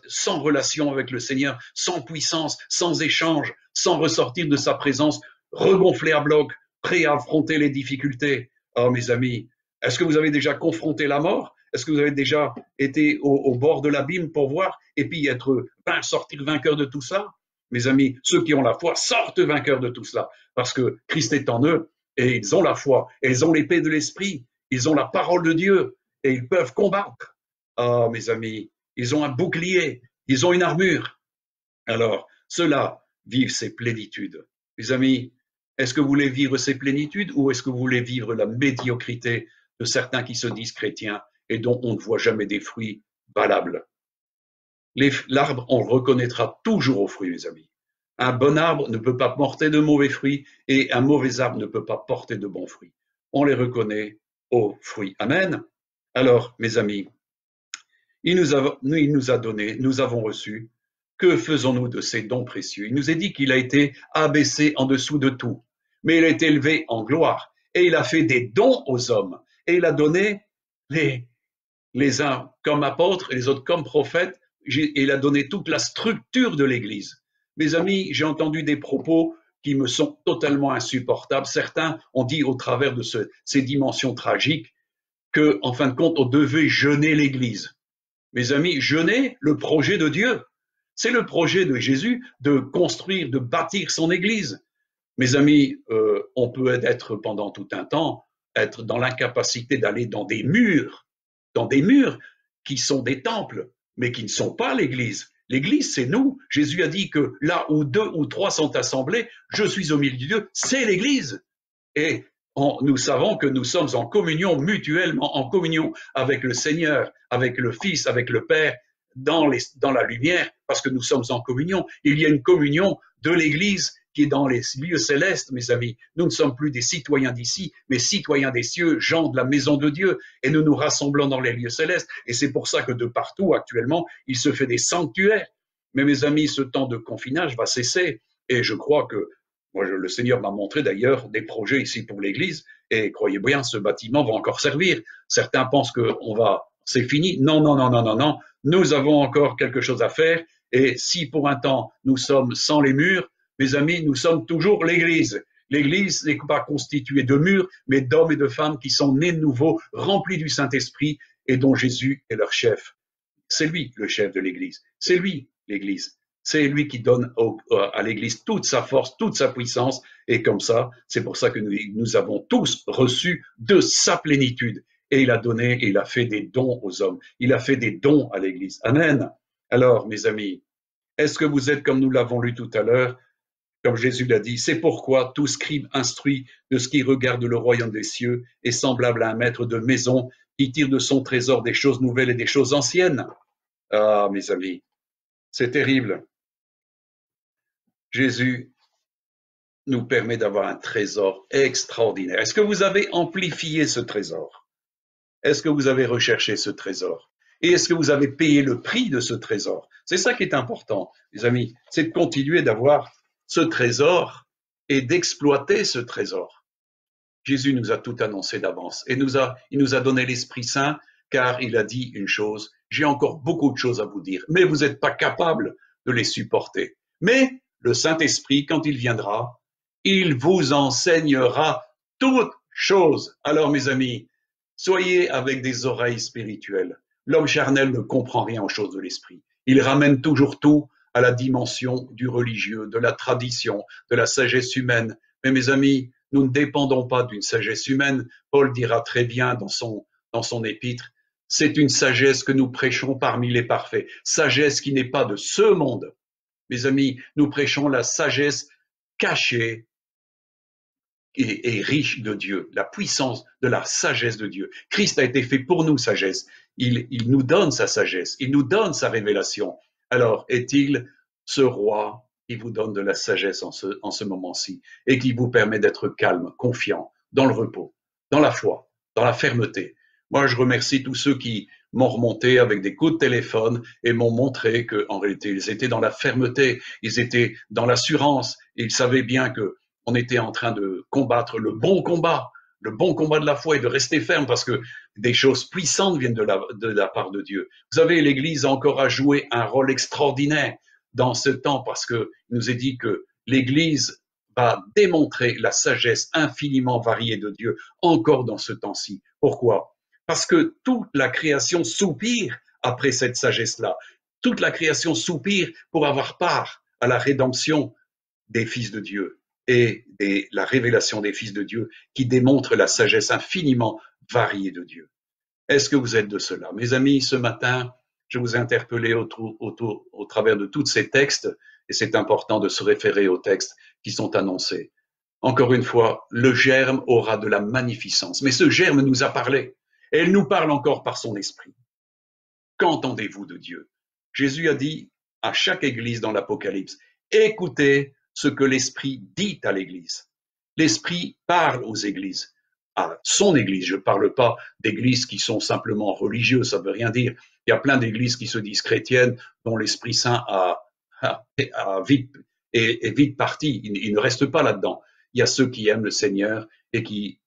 sans relation avec le Seigneur, sans puissance, sans échange, sans ressortir de sa présence, regonflé à bloc, prêt à affronter les difficultés. Oh mes amis, est-ce que vous avez déjà confronté la mort? Est-ce que vous avez déjà été au bord de l'abîme pour voir et puis sortir vainqueur de tout ça? Mes amis, ceux qui ont la foi sortent vainqueurs de tout cela parce que Christ est en eux et ils ont la foi, et ils ont l'épée de l'esprit, ils ont la parole de Dieu et ils peuvent combattre. Ah, mes amis, ils ont un bouclier, ils ont une armure. Alors, ceux-là vivent ces plénitudes. Mes amis, est-ce que vous voulez vivre ces plénitudes ou est-ce que vous voulez vivre la médiocrité de certains qui se disent chrétiens et dont on ne voit jamais des fruits valables? L'arbre, on le reconnaîtra toujours aux fruits, mes amis. Un bon arbre ne peut pas porter de mauvais fruits et un mauvais arbre ne peut pas porter de bons fruits. On les reconnaît aux fruits. Amen. Alors, mes amis, il nous a donné, nous avons reçu. Que faisons-nous de ces dons précieux? Il nous est dit qu'il a été abaissé en dessous de tout, mais il a été élevé en gloire et il a fait des dons aux hommes et il a donné les uns comme apôtres et les autres comme prophètes. Il a donné toute la structure de l'Église. Mes amis, j'ai entendu des propos qui me sont totalement insupportables. Certains ont dit au travers de ces dimensions tragiques que, en fin de compte, on devait jeûner l'Église. Mes amis, jeûner le projet de Dieu. C'est le projet de Jésus de construire, de bâtir son Église. Mes amis, on peut être pendant tout un temps, être dans l'incapacité d'aller dans des murs qui sont des temples, mais qui ne sont pas l'Église. L'Église, c'est nous. Jésus a dit que là où 2 ou 3 sont assemblés, je suis au milieu d'eux, c'est l'Église. Et nous savons que nous sommes en communion, mutuellement en communion avec le Seigneur, avec le Fils, avec le Père, dans la lumière, parce que nous sommes en communion. Il y a une communion de l'Église qui est dans les lieux célestes, mes amis. Nous ne sommes plus des citoyens d'ici, mais citoyens des cieux, gens de la maison de Dieu, et nous nous rassemblons dans les lieux célestes. Et c'est pour ça que de partout, actuellement, il se fait des sanctuaires. Mais mes amis, ce temps de confinage va cesser, et je crois que le Seigneur m'a montré d'ailleurs des projets ici pour l'Église, et croyez bien, ce bâtiment va encore servir. Certains pensent que c'est fini. Non, non, non, non, non, non. Nous avons encore quelque chose à faire, et si pour un temps nous sommes sans les murs, mes amis, nous sommes toujours l'Église. L'Église n'est pas constituée de murs, mais d'hommes et de femmes qui sont nés de nouveau, remplis du Saint-Esprit, et dont Jésus est leur chef. C'est lui le chef de l'Église. C'est lui l'Église. C'est lui qui donne à l'Église toute sa force, toute sa puissance, et comme ça, c'est pour ça que nous avons tous reçu de sa plénitude. Et il a donné, et il a fait des dons aux hommes. Il a fait des dons à l'Église. Amen. Alors, mes amis, est-ce que vous êtes, comme nous l'avons lu tout à l'heure, comme Jésus l'a dit, c'est pourquoi tout scribe instruit de ce qui regarde le royaume des cieux est semblable à un maître de maison qui tire de son trésor des choses nouvelles et des choses anciennes. Ah, mes amis, c'est terrible. Jésus nous permet d'avoir un trésor extraordinaire. Est-ce que vous avez amplifié ce trésor? Est-ce que vous avez recherché ce trésor? Et est-ce que vous avez payé le prix de ce trésor? C'est ça qui est important, les amis, c'est de continuer d'avoir ce trésor et d'exploiter ce trésor. Jésus nous a tout annoncé d'avance et il nous a donné l'Esprit Saint car il a dit une chose, j'ai encore beaucoup de choses à vous dire, mais vous n'êtes pas capable de les supporter. Mais le Saint-Esprit, quand il viendra, il vous enseignera toutes choses. Alors mes amis, soyez avec des oreilles spirituelles. L'homme charnel ne comprend rien aux choses de l'Esprit. Il ramène toujours tout à la dimension du religieux, de la tradition, de la sagesse humaine. Mais mes amis, nous ne dépendons pas d'une sagesse humaine. Paul dira très bien dans son épître, c'est une sagesse que nous prêchons parmi les parfaits, sagesse qui n'est pas de ce monde. Mes amis, nous prêchons la sagesse cachée et riche de Dieu, la puissance de la sagesse de Dieu. Christ a été fait pour nous, sagesse. Il nous donne sa sagesse, il nous donne sa révélation. Alors, est-il ce roi qui vous donne de la sagesse en ce moment-ci et qui vous permet d'être calme, confiant, dans le repos, dans la foi, dans la fermeté? Moi, je remercie tous ceux qui m'ont remonté avec des coups de téléphone et m'ont montré qu'en réalité, ils étaient dans la fermeté, ils étaient dans l'assurance, ils savaient bien que on était en train de combattre le bon combat de la foi et de rester ferme parce que des choses puissantes viennent de la part de Dieu. Vous savez, l'Église a encore à jouer un rôle extraordinaire dans ce temps parce qu'il nous est dit que l'Église va démontrer la sagesse infiniment variée de Dieu encore dans ce temps-ci. Pourquoi? Parce que toute la création soupire après cette sagesse-là. Toute la création soupire pour avoir part à la rédemption des fils de Dieu et la révélation des fils de Dieu qui démontre la sagesse infiniment variée de Dieu. Est-ce que vous êtes de cela? Mes amis, ce matin, je vous ai interpellé au travers de tous ces textes, et c'est important de se référer aux textes qui sont annoncés. Encore une fois, le germe aura de la magnificence, mais ce germe nous a parlé, et il nous parle encore par son esprit. Qu'entendez-vous de Dieu? Jésus a dit à chaque église dans l'Apocalypse, écoutez ce que l'Esprit dit à l'Église. L'Esprit parle aux églises, à son Église. Je ne parle pas d'églises qui sont simplement religieuses, ça ne veut rien dire. Il y a plein d'églises qui se disent chrétiennes, dont l'Esprit Saint est vite parti. Il ne reste pas là-dedans. Il y a ceux qui aiment le Seigneur et qui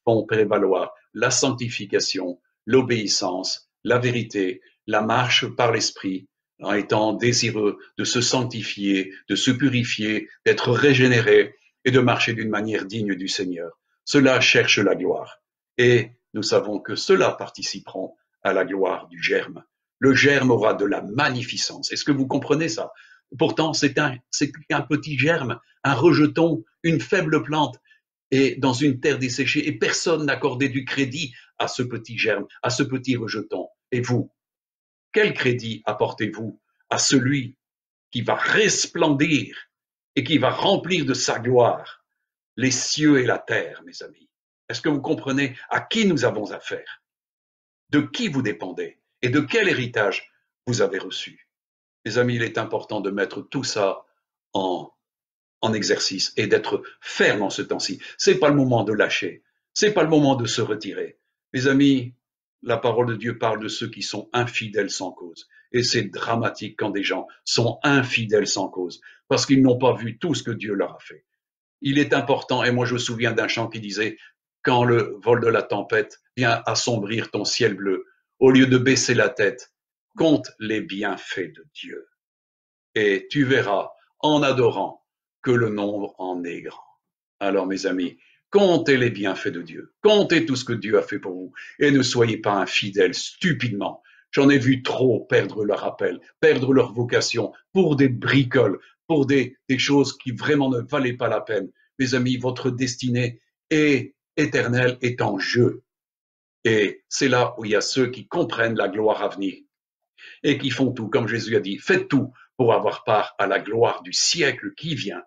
font prévaloir la sanctification, l'obéissance, la vérité, la marche par l'Esprit, en étant désireux de se sanctifier, de se purifier, d'être régénéré et de marcher d'une manière digne du Seigneur. Ceux-là cherchent la gloire. Et nous savons que ceux-là participeront à la gloire du germe. Le germe aura de la magnificence. Est-ce que vous comprenez ça? Pourtant, c'est un petit germe, un rejeton, une faible plante, et dans une terre desséchée, et personne n'accordait du crédit à ce petit germe, à ce petit rejeton. Et vous, quel crédit apportez-vous à celui qui va resplendir et qui va remplir de sa gloire les cieux et la terre, mes amis? Est-ce que vous comprenez à qui nous avons affaire? De qui vous dépendez? Et de quel héritage vous avez reçu? Mes amis, il est important de mettre tout ça en exercice et d'être ferme en ce temps-ci. C'est pas le moment de lâcher. C'est pas le moment de se retirer. Mes amis, la parole de Dieu parle de ceux qui sont infidèles sans cause. Et c'est dramatique quand des gens sont infidèles sans cause, parce qu'ils n'ont pas vu tout ce que Dieu leur a fait. Il est important, et moi je me souviens d'un chant qui disait, quand le vol de la tempête vient assombrir ton ciel bleu, au lieu de baisser la tête, compte les bienfaits de Dieu. Et tu verras, en adorant, que le nombre en est grand. Alors mes amis, comptez les bienfaits de Dieu, comptez tout ce que Dieu a fait pour vous, et ne soyez pas infidèles stupidement. J'en ai vu trop perdre leur appel, perdre leur vocation pour des bricoles, pour des choses qui vraiment ne valaient pas la peine. Mes amis, votre destinée est éternelle, est en jeu. Et c'est là où il y a ceux qui comprennent la gloire à venir et qui font tout, comme Jésus a dit, faites tout pour avoir part à la gloire du siècle qui vient.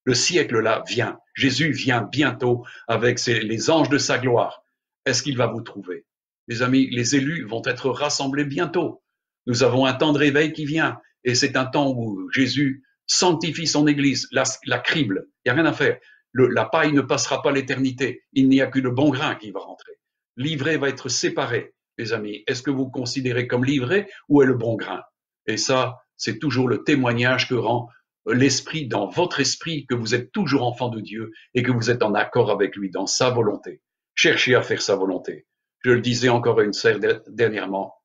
Le siècle-là vient. Jésus vient bientôt avec les anges de sa gloire. Est-ce qu'il va vous trouver? Mes amis, les élus vont être rassemblés bientôt. Nous avons un temps de réveil qui vient et c'est un temps où Jésus sanctifie son Église, la crible. Il n'y a rien à faire. La paille ne passera pas l'éternité. Il n'y a que le bon grain qui va rentrer. L'ivraie va être séparée. Mes amis, est-ce que vous considérez comme l'ivraie ou est le bon grain? Et ça, c'est toujours le témoignage que rend l'esprit dans votre esprit que vous êtes toujours enfant de Dieu et que vous êtes en accord avec lui dans sa volonté. Cherchez à faire sa volonté. Je le disais encore à une sœur dernièrement,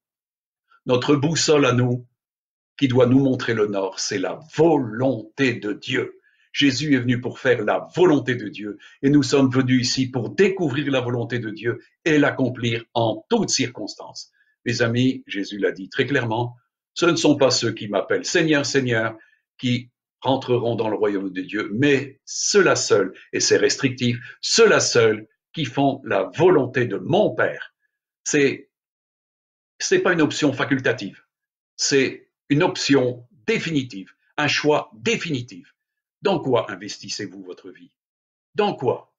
notre boussole à nous, qui doit nous montrer le nord, c'est la volonté de Dieu. Jésus est venu pour faire la volonté de Dieu et nous sommes venus ici pour découvrir la volonté de Dieu et l'accomplir en toutes circonstances. Mes amis, Jésus l'a dit très clairement, ce ne sont pas ceux qui m'appellent Seigneur, Seigneur, qui rentreront dans le royaume de Dieu, mais ceux-là seuls, et c'est restrictif, ceux-là seuls qui font la volonté de mon Père. C'est pas une option facultative, c'est une option définitive, un choix définitif. Dans quoi investissez-vous votre vie? Dans quoi?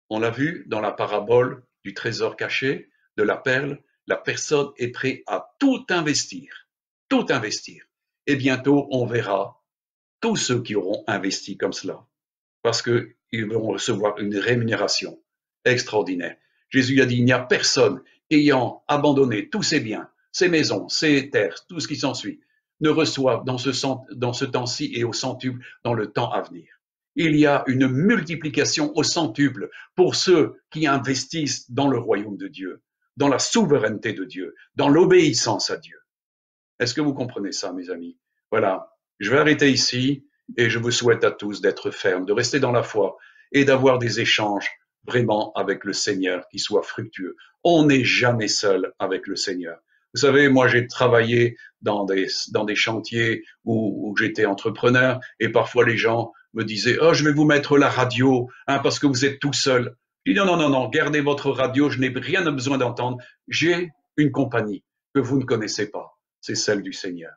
On l'a vu dans la parabole du trésor caché, de la perle, la personne est prête à tout investir, tout investir. Et bientôt, on verra tous ceux qui auront investi comme cela, parce qu'ils vont recevoir une rémunération extraordinaire. Jésus a dit, il n'y a personne ayant abandonné tous ses biens, ses maisons, ses terres, tout ce qui s'ensuit, ne reçoivent dans ce temps-ci et au centuple dans le temps à venir. Il y a une multiplication au centuple pour ceux qui investissent dans le royaume de Dieu, dans la souveraineté de Dieu, dans l'obéissance à Dieu. Est-ce que vous comprenez ça, mes amis? Voilà, je vais arrêter ici et je vous souhaite à tous d'être fermes, de rester dans la foi et d'avoir des échanges vraiment avec le Seigneur qui soient fructueux. On n'est jamais seul avec le Seigneur. Vous savez, moi j'ai travaillé dans des chantiers où j'étais entrepreneur et parfois les gens me disaient « Oh, je vais vous mettre la radio parce que vous êtes tout seul. » Je dis « Non, gardez votre radio, je n'ai rien besoin d'entendre. J'ai une compagnie que vous ne connaissez pas, c'est celle du Seigneur.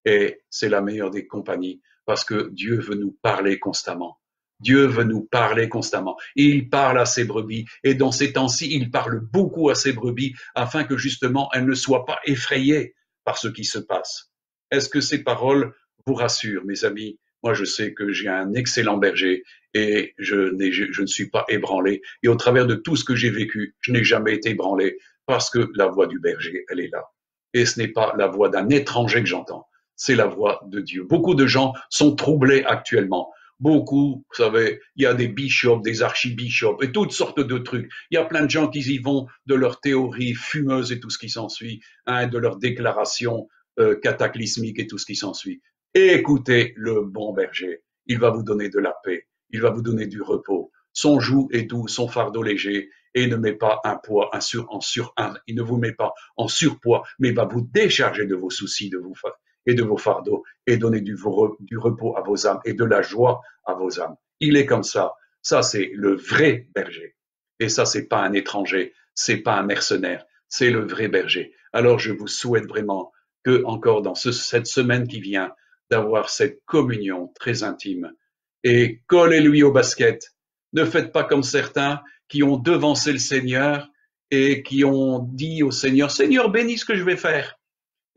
Et c'est la meilleure des compagnies parce que Dieu veut nous parler constamment. Dieu veut nous parler constamment. Il parle à ses brebis et dans ces temps-ci, il parle beaucoup à ses brebis afin que justement elles ne soient pas effrayées par ce qui se passe. Est-ce que ces paroles vous rassurent, mes amis? Moi, je sais que j'ai un excellent berger et je ne suis pas ébranlé. Et au travers de tout ce que j'ai vécu, je n'ai jamais été ébranlé parce que la voix du berger, elle est là. Et ce n'est pas la voix d'un étranger que j'entends, c'est la voix de Dieu. Beaucoup de gens sont troublés actuellement. Beaucoup, vous savez, il y a des bishops, des archibishops et toutes sortes de trucs. Il y a plein de gens qui y vont de leurs théories fumeuses et tout ce qui s'ensuit, de leurs déclarations cataclysmiques et tout ce qui s'ensuit. Écoutez le bon berger, il va vous donner de la paix, il va vous donner du repos. Son joug est doux, son fardeau léger, et il ne met pas un poids il ne vous met pas en surpoids, mais il va vous décharger de vos soucis, et de vos fardeaux et donner du repos à vos âmes et de la joie à vos âmes. Il est comme ça. Ça, c'est le vrai berger. Et ça, c'est pas un étranger, c'est pas un mercenaire, c'est le vrai berger. Alors, je vous souhaite vraiment que, encore dans cette semaine qui vient, d'avoir cette communion très intime. Et collez-lui au basket. Ne faites pas comme certains qui ont devancé le Seigneur et qui ont dit au Seigneur, Seigneur, bénis ce que je vais faire.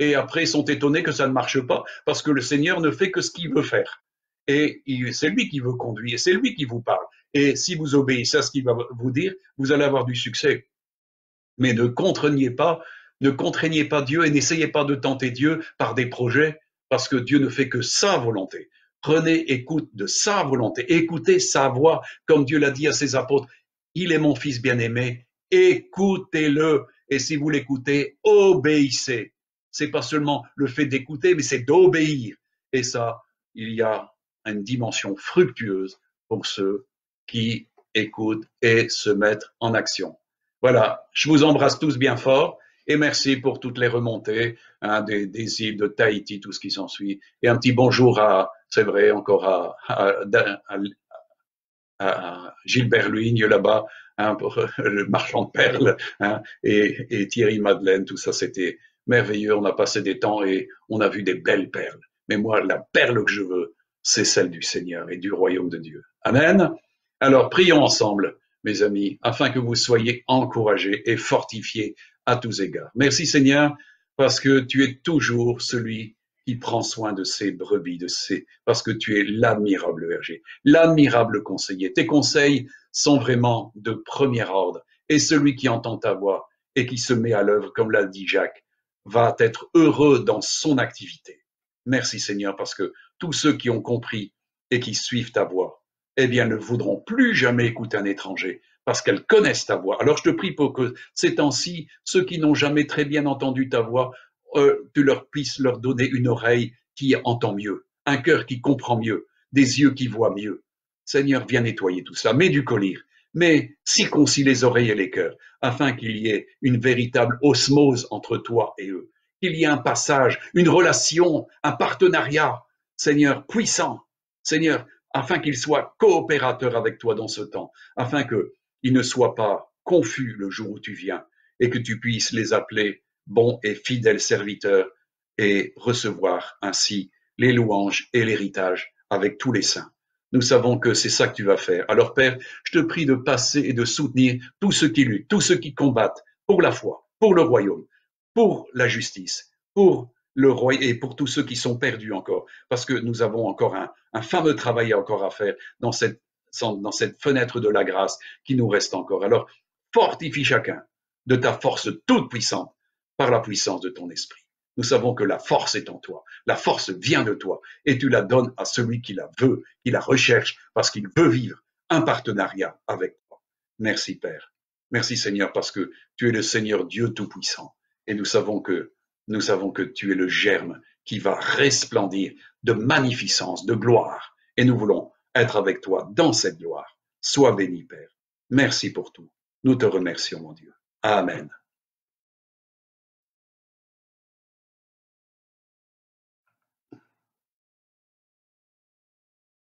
Et après, ils sont étonnés que ça ne marche pas parce que le Seigneur ne fait que ce qu'il veut faire. Et c'est lui qui veut conduire, c'est lui qui vous parle. Et si vous obéissez à ce qu'il va vous dire, vous allez avoir du succès. Mais ne contraignez pas Dieu et n'essayez pas de tenter Dieu par des projets parce que Dieu ne fait que sa volonté. Prenez écoute de sa volonté, écoutez sa voix comme Dieu l'a dit à ses apôtres. Il est mon fils bien-aimé, écoutez-le. Et si vous l'écoutez, obéissez. C'est pas seulement le fait d'écouter, mais c'est d'obéir. Et ça, il y a une dimension fructueuse pour ceux qui écoutent et se mettent en action. Voilà, je vous embrasse tous bien fort et merci pour toutes les remontées des îles de Tahiti, tout ce qui s'ensuit. Et un petit bonjour c'est vrai, encore à Gilbert Luigne là-bas, pour le marchand de perles, et Thierry Madeleine, tout ça, c'était merveilleux. On a passé des temps et on a vu des belles perles. Mais moi, la perle que je veux, c'est celle du Seigneur et du royaume de Dieu. Amen. Alors, prions ensemble, mes amis, afin que vous soyez encouragés et fortifiés à tous égards. Merci Seigneur, parce que tu es toujours celui qui prend soin de ses brebis, parce que tu es l'admirable berger, l'admirable conseiller. Tes conseils sont vraiment de premier ordre. Et celui qui entend ta voix et qui se met à l'œuvre, comme l'a dit Jacques, va être heureux dans son activité. Merci Seigneur, parce que tous ceux qui ont compris et qui suivent ta voix, eh bien, ne voudront plus jamais écouter un étranger parce qu'elles connaissent ta voix. Alors, je te prie pour que ces temps-ci, ceux qui n'ont jamais très bien entendu ta voix, tu leur puisses leur donner une oreille qui entend mieux, un cœur qui comprend mieux, des yeux qui voient mieux. Seigneur, viens nettoyer tout ça. Mets du collyre, mais circoncis les oreilles et les cœurs, afin qu'il y ait une véritable osmose entre toi et eux, qu'il y ait un passage, une relation, un partenariat, Seigneur, puissant, Seigneur, afin qu'ils soient coopérateurs avec toi dans ce temps, afin qu'ils ne soient pas confus le jour où tu viens, et que tu puisses les appeler bons et fidèles serviteurs, et recevoir ainsi les louanges et l'héritage avec tous les saints. Nous savons que c'est ça que tu vas faire. Alors Père, je te prie de passer et de soutenir tous ceux qui luttent, tous ceux qui combattent pour la foi, pour le royaume, pour la justice, pour le royaume et pour tous ceux qui sont perdus encore, parce que nous avons encore un fameux travail encore à faire dans cette fenêtre de la grâce qui nous reste encore. Alors, fortifie chacun de ta force toute puissante par la puissance de ton esprit. Nous savons que la force est en toi, la force vient de toi et tu la donnes à celui qui la veut, qui la recherche parce qu'il veut vivre un partenariat avec toi. Merci Père. Merci Seigneur parce que tu es le Seigneur Dieu Tout-Puissant et nous savons que tu es le germe qui va resplendir de magnificence, de gloire et nous voulons être avec toi dans cette gloire. Sois béni Père. Merci pour tout. Nous te remercions mon Dieu. Amen.